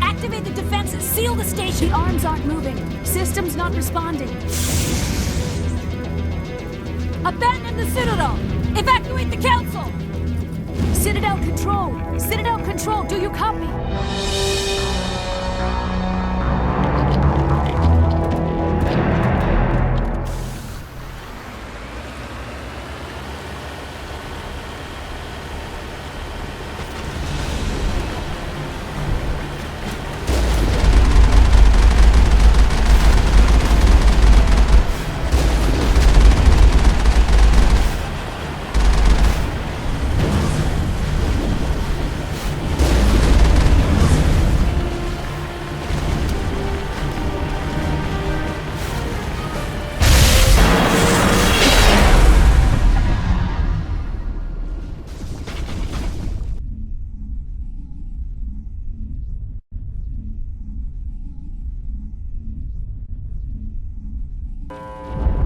Activate the defenses! Seal the station! The arms aren't moving. System's not responding. Abandon the Citadel! Evacuate the Council! Citadel Control! Citadel Control, do you copy?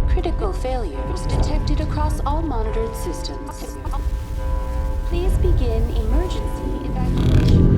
Critical failures detected across all monitored systems. Please begin emergency evacuation.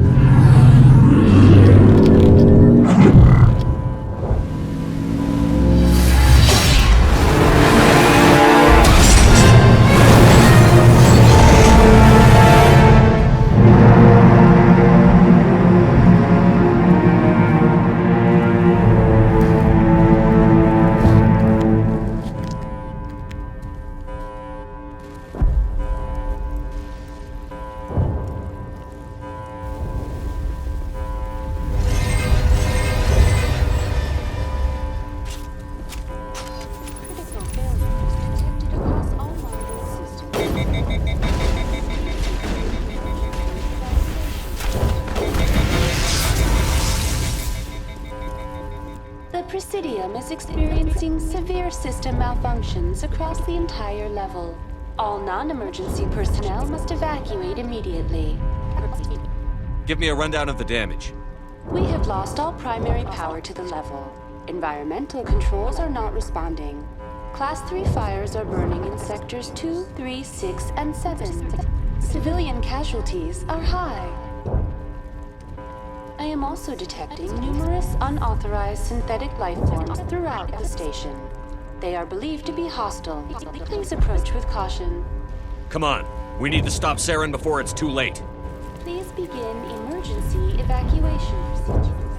The Presidium is experiencing severe system malfunctions across the entire level. All non-emergency personnel must evacuate immediately. Give me a rundown of the damage. We have lost all primary power to the level. Environmental controls are not responding. Class 3 fires are burning in sectors 2, 3, 6, and 7. Civilian casualties are high. I am also detecting numerous unauthorized synthetic life forms throughout the station. They are believed to be hostile. Please approach with caution. Come on. We need to stop Saren before it's too late. Please begin emergency evacuation procedures.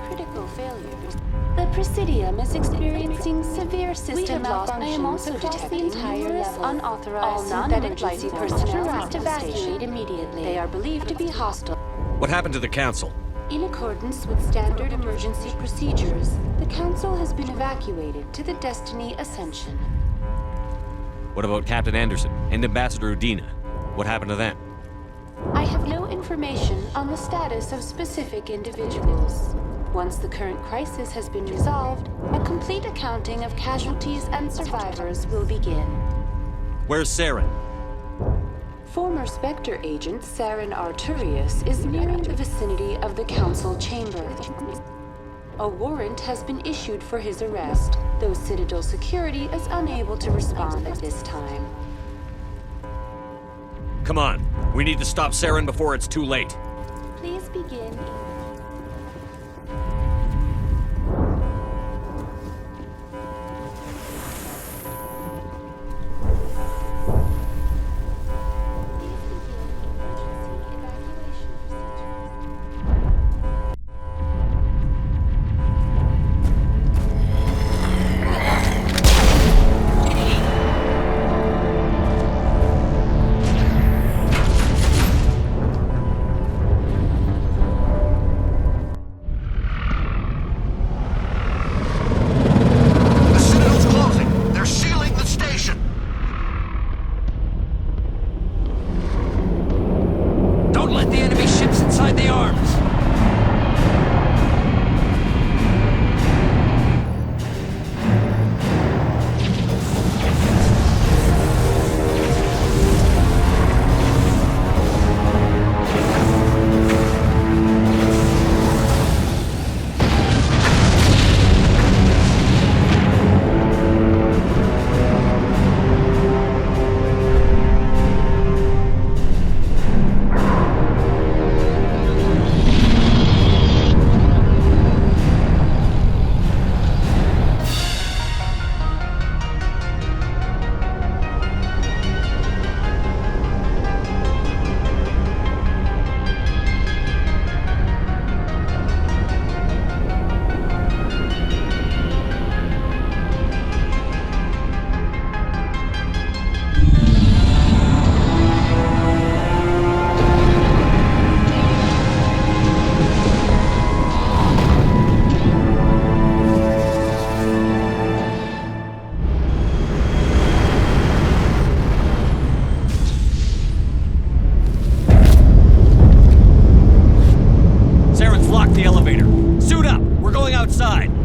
Critical failures. The Presidium is experiencing severe system malfunctions. I am also detecting numerous unauthorized synthetic life personnel must evacuate immediately. They are believed to be hostile. What happened to the Council? In accordance with standard emergency procedures, the Council has been evacuated to the Destiny Ascension. What about Captain Anderson and Ambassador Udina? What happened to them? I have no information on the status of specific individuals. Once the current crisis has been resolved, a complete accounting of casualties and survivors will begin. Where's Saren? Former Spectre agent Saren Arturius is nearing the vicinity of the Council chamber. A warrant has been issued for his arrest, though Citadel security is unable to respond at this time. Come on. We need to stop Saren before it's too late. Please begin. outside.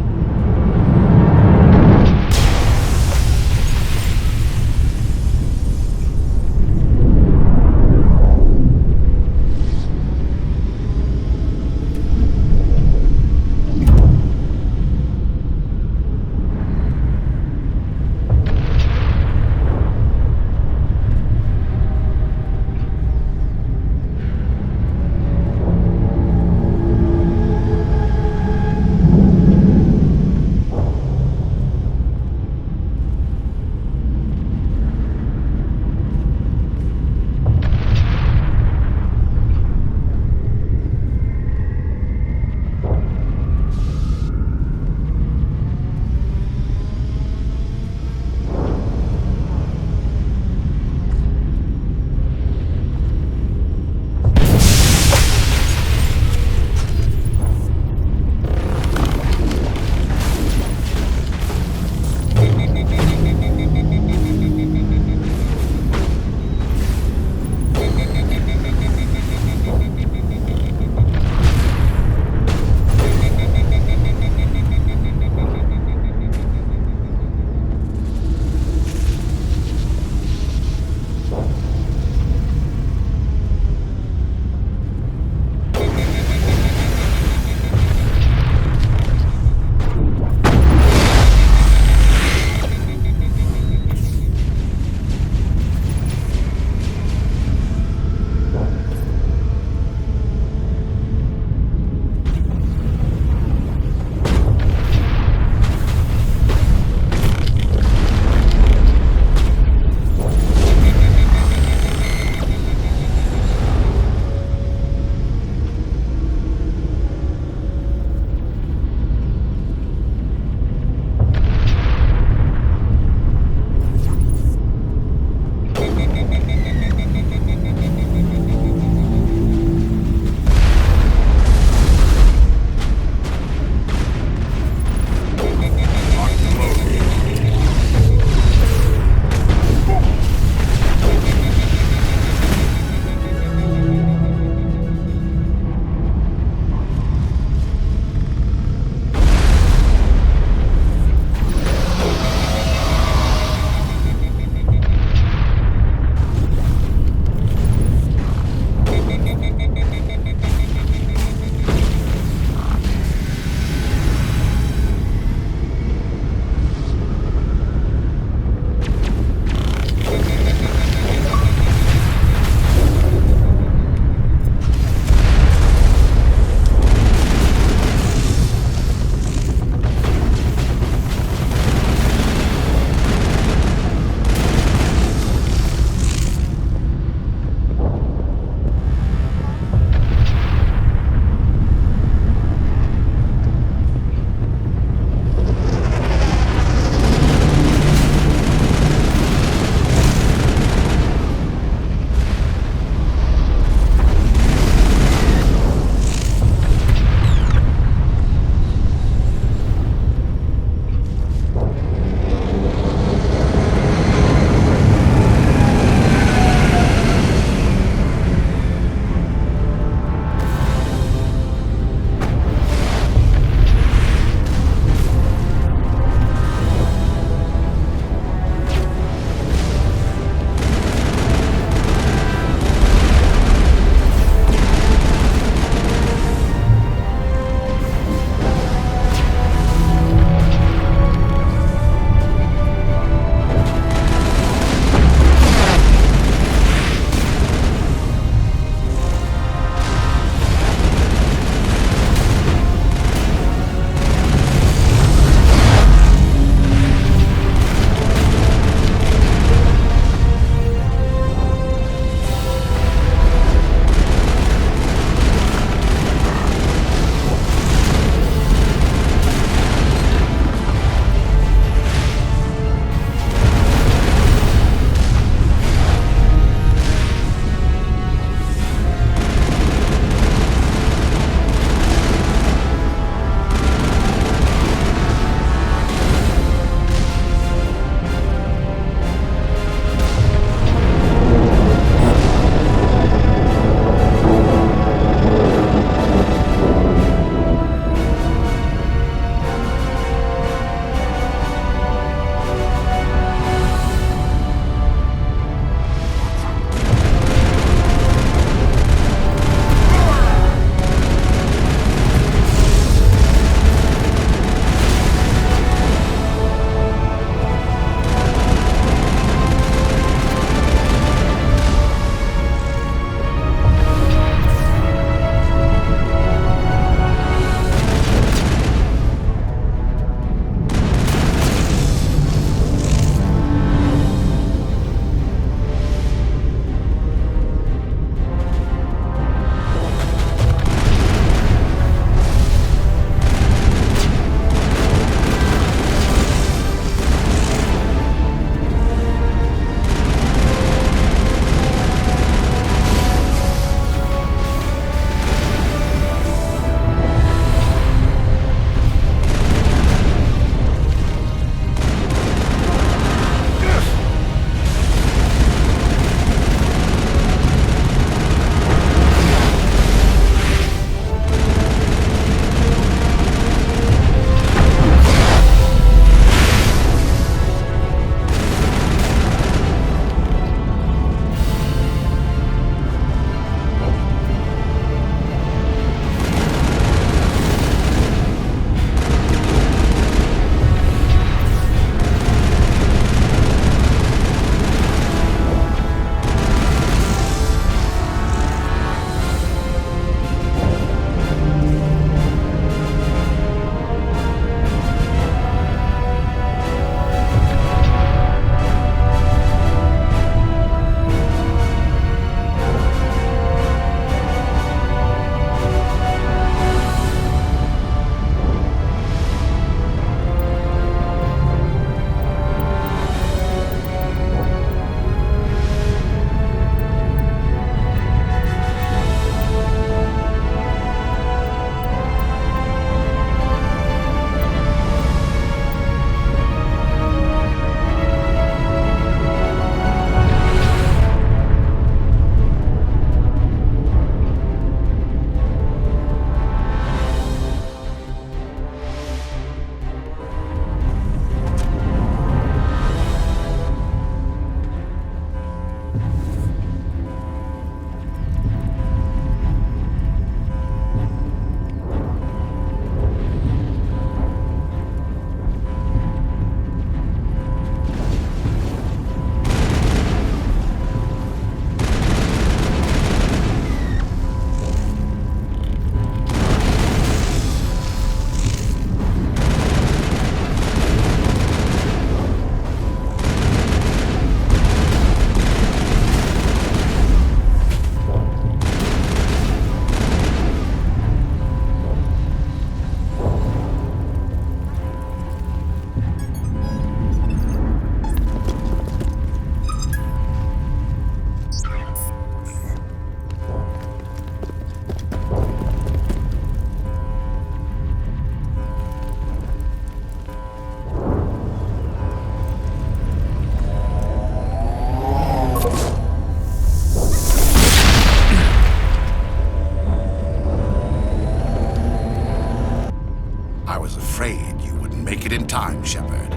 I was afraid you wouldn't make it in time, Shepard.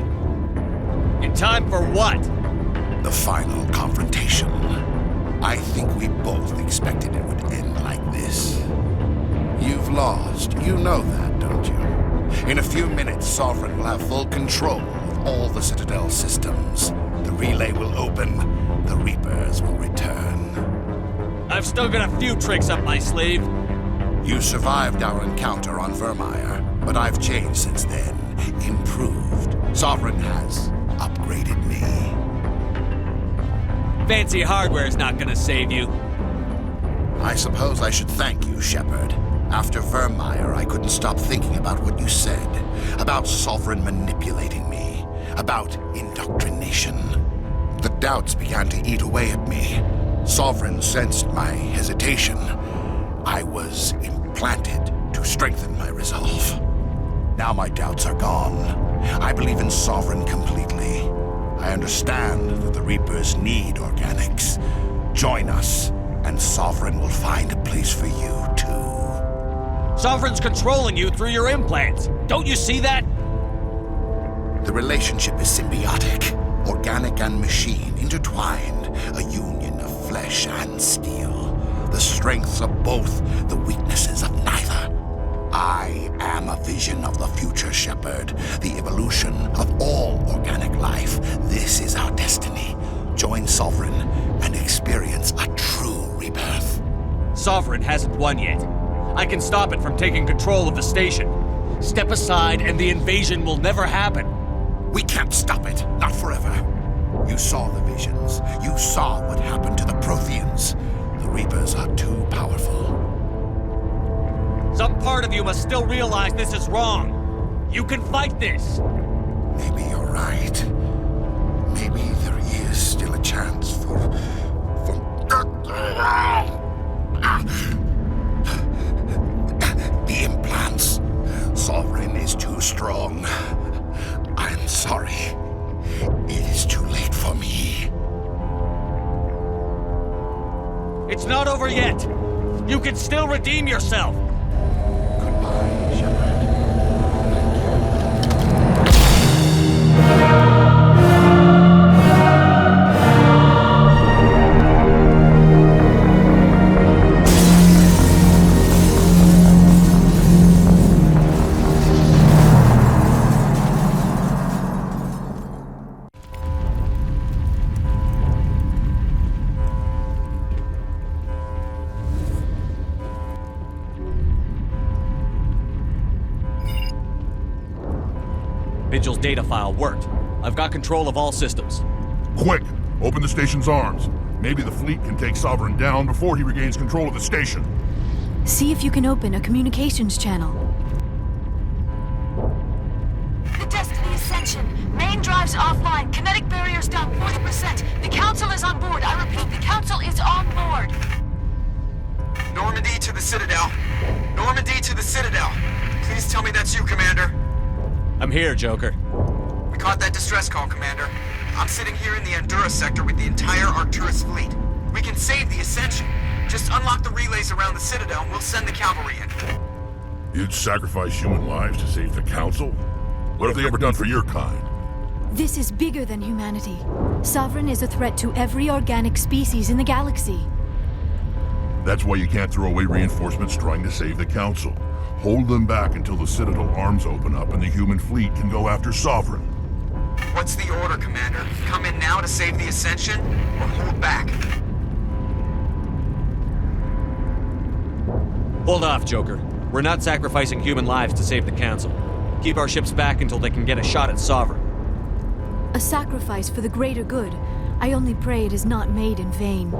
In time for what? The final confrontation. I think we both expected it would end like this. You've lost. You know that, don't you? In a few minutes, Sovereign will have full control of all the Citadel systems. The relay will open. The Reapers will return. I've still got a few tricks up my sleeve. You survived our encounter on Vermeer, but I've changed since then. Improved. Sovereign has upgraded me. Fancy hardware's not gonna save you. I suppose I should thank you, Shepard. After Vermeer, I couldn't stop thinking about what you said. About Sovereign manipulating me. About indoctrination. The doubts began to eat away at me. Sovereign sensed my hesitation. I was implanted to strengthen my resolve. Now my doubts are gone. I believe in Sovereign completely. I understand that the Reapers need organics. Join us, and Sovereign will find a place for you, too. Sovereign's controlling you through your implants. Don't you see that? The relationship is symbiotic. Organic and machine intertwined. A union of flesh and steel. The strengths of both, the weaknesses of neither. I am a vision of the future, Shepard. The evolution of all organic life. This is our destiny. Join Sovereign and experience a true rebirth. Sovereign hasn't won yet. I can stop it from taking control of the station. Step aside and the invasion will never happen. We can't stop it. Not forever. You saw the visions. You saw what happened to the Protheans. The Reapers are too powerful. Some part of you must still realize this is wrong. You can fight this. Maybe you're right. Maybe there is still a chance for... The implants. Sovereign is too strong. I'm sorry. It is too late for me. It's not over yet. You can still redeem yourself. Goodbye, Shepard. Vigil's data file worked. I've got control of all systems. Quick! Open the station's arms. Maybe the fleet can take Sovereign down before he regains control of the station. See if you can open a communications channel. The Destiny Ascension. Main drives offline. Kinetic barriers down 40%. The Council is on board. I repeat, the Council is on board. Normandy to the Citadel. Normandy to the Citadel. Please tell me that's you, Commander. I'm here, Joker. We caught that distress call, Commander. I'm sitting here in the Endura sector with the entire Arcturus fleet. We can save the Ascension. Just unlock the relays around the Citadel and we'll send the cavalry in. You'd sacrifice human lives to save the Council? What have they ever done for your kind? This is bigger than humanity. Sovereign is a threat to every organic species in the galaxy. That's why you can't throw away reinforcements trying to save the Council. Hold them back until the Citadel arms open up and the human fleet can go after Sovereign. What's the order, Commander? Come in now to save the Ascension, or hold back? Hold off, Joker. We're not sacrificing human lives to save the Council. Keep our ships back until they can get a shot at Sovereign. A sacrifice for the greater good. I only pray it is not made in vain.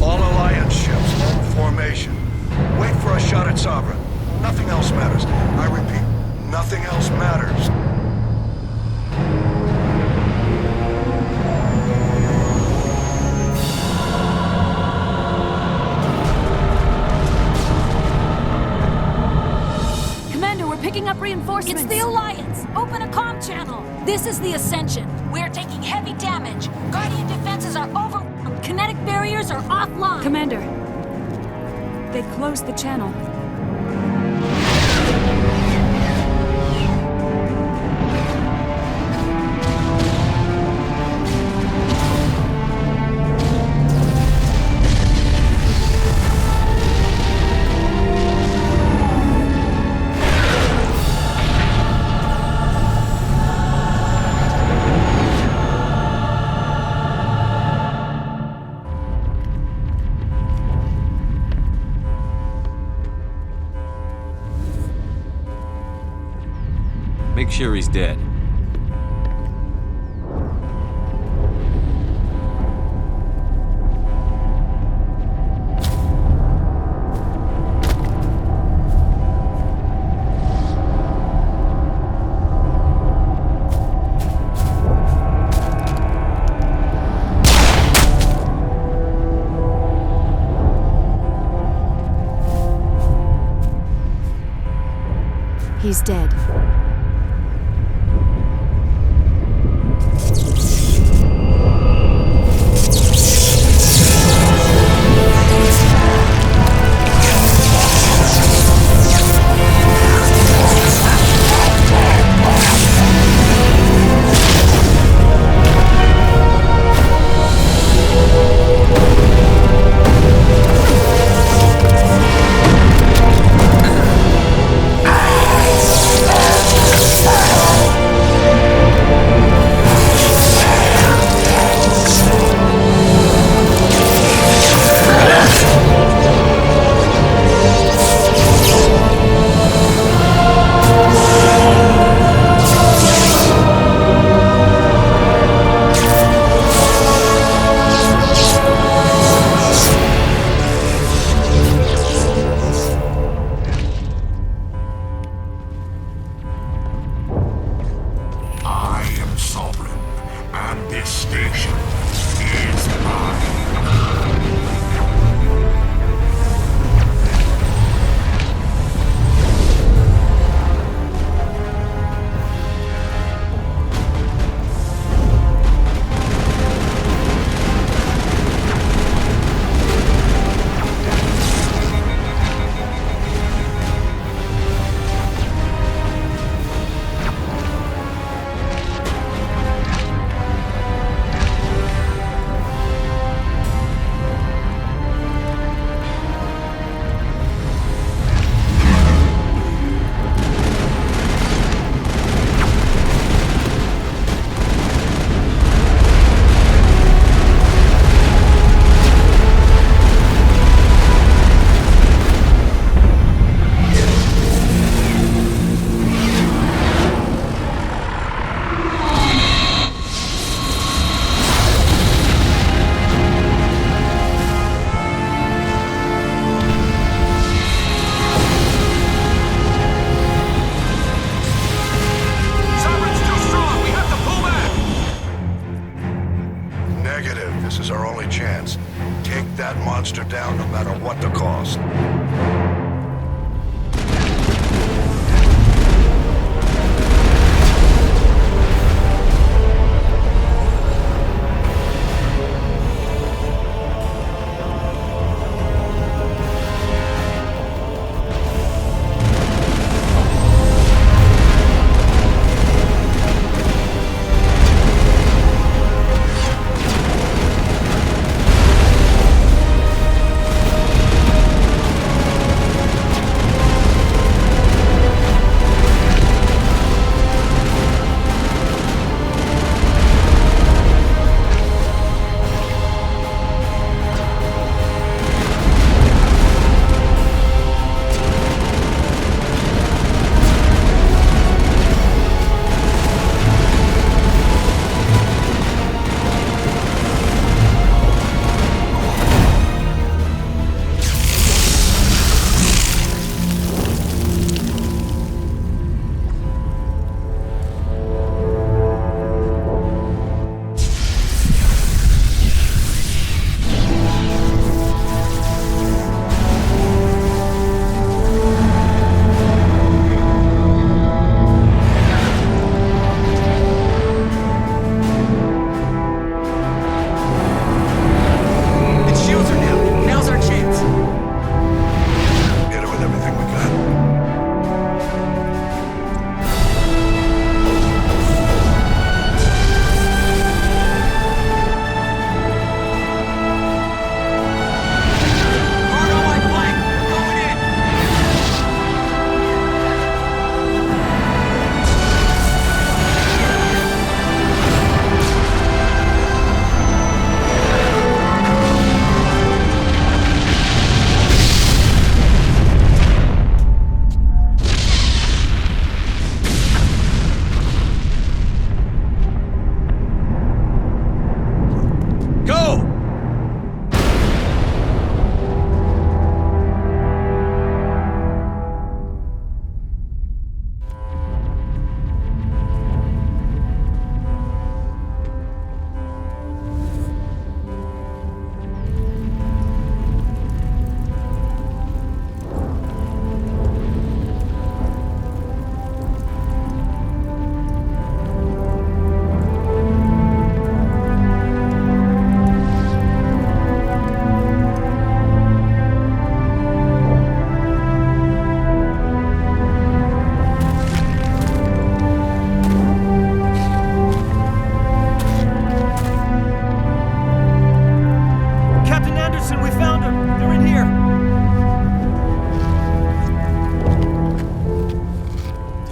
All Alliance ships, hold formation. Wait for a shot at Sovereign. Nothing else matters. I repeat, nothing else matters. Commander, we're picking up reinforcements. It's the Alliance! Open a comm channel! This is the Ascension. We're taking heavy damage. Guardian defenses are overwhelmed. Kinetic barriers are offline. Commander, they've closed the channel. Make sure he's dead. He's dead.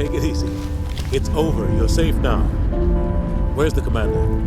Take it easy. It's over. You're safe now. Where's the commander?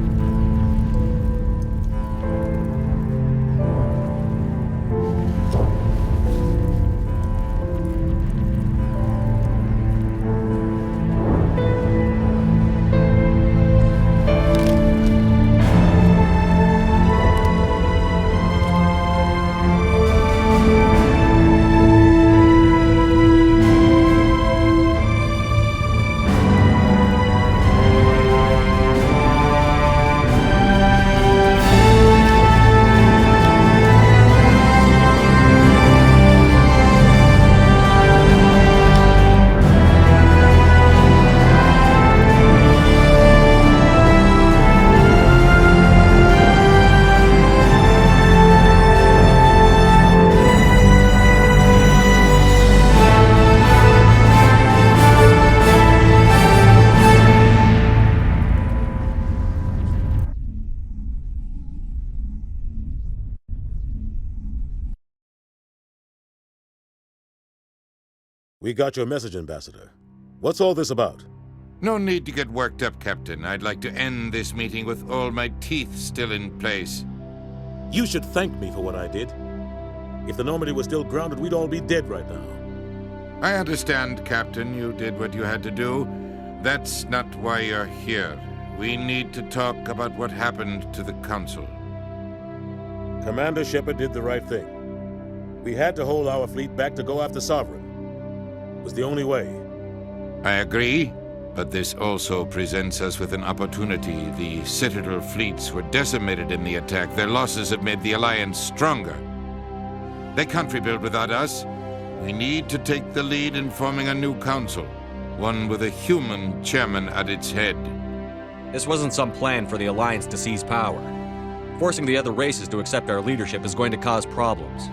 We got your message, Ambassador. What's all this about? No need to get worked up, Captain. I'd like to end this meeting with all my teeth still in place. You should thank me for what I did. If the Normandy was still grounded, we'd all be dead right now. I understand, Captain. You did what you had to do. That's not why you're here. We need to talk about what happened to the Council. Commander Shepard did the right thing. We had to hold our fleet back to go after Sovereign. It was the only way. I agree, but this also presents us with an opportunity. The Citadel fleets were decimated in the attack. Their losses have made the Alliance stronger. They can't rebuild without us. We need to take the lead in forming a new council, one with a human chairman at its head. This wasn't some plan for the Alliance to seize power. Forcing the other races to accept our leadership is going to cause problems.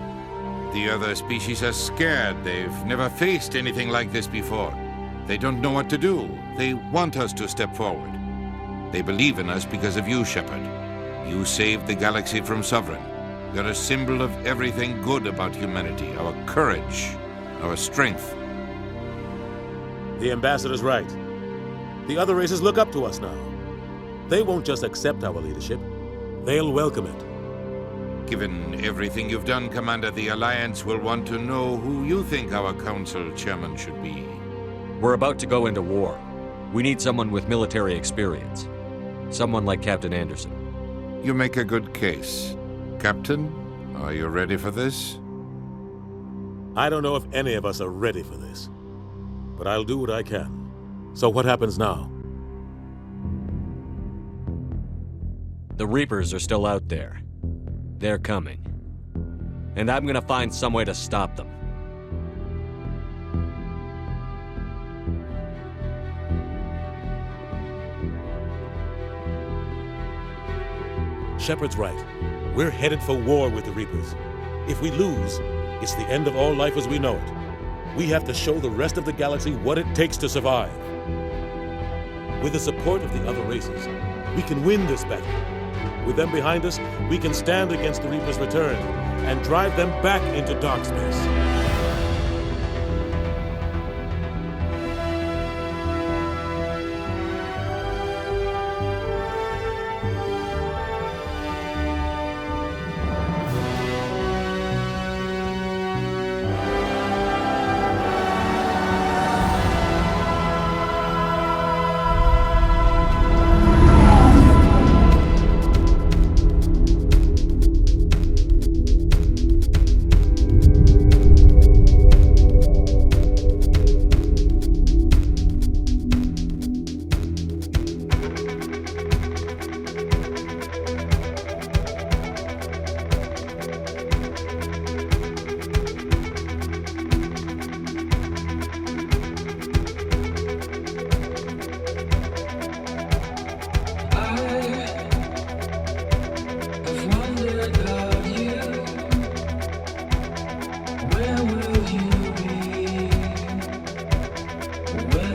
The other species are scared. They've never faced anything like this before. They don't know what to do. They want us to step forward. They believe in us because of you, Shepard. You saved the galaxy from Sovereign. You're a symbol of everything good about humanity, our courage, our strength. The Ambassador's right. The other races look up to us now. They won't just accept our leadership. They'll welcome it. Given everything you've done, Commander, the Alliance will want to know who you think our council chairman should be. We're about to go into war. We need someone with military experience. Someone like Captain Anderson. You make a good case. Captain, are you ready for this? I don't know if any of us are ready for this, but I'll do what I can. So what happens now? The Reapers are still out there. They're coming. And I'm gonna find some way to stop them. Shepard's right. We're headed for war with the Reapers. If we lose, it's the end of all life as we know it. We have to show the rest of the galaxy what it takes to survive. With the support of the other races, we can win this battle. With them behind us, we can stand against the Reaper's return and drive them back into dark space. Where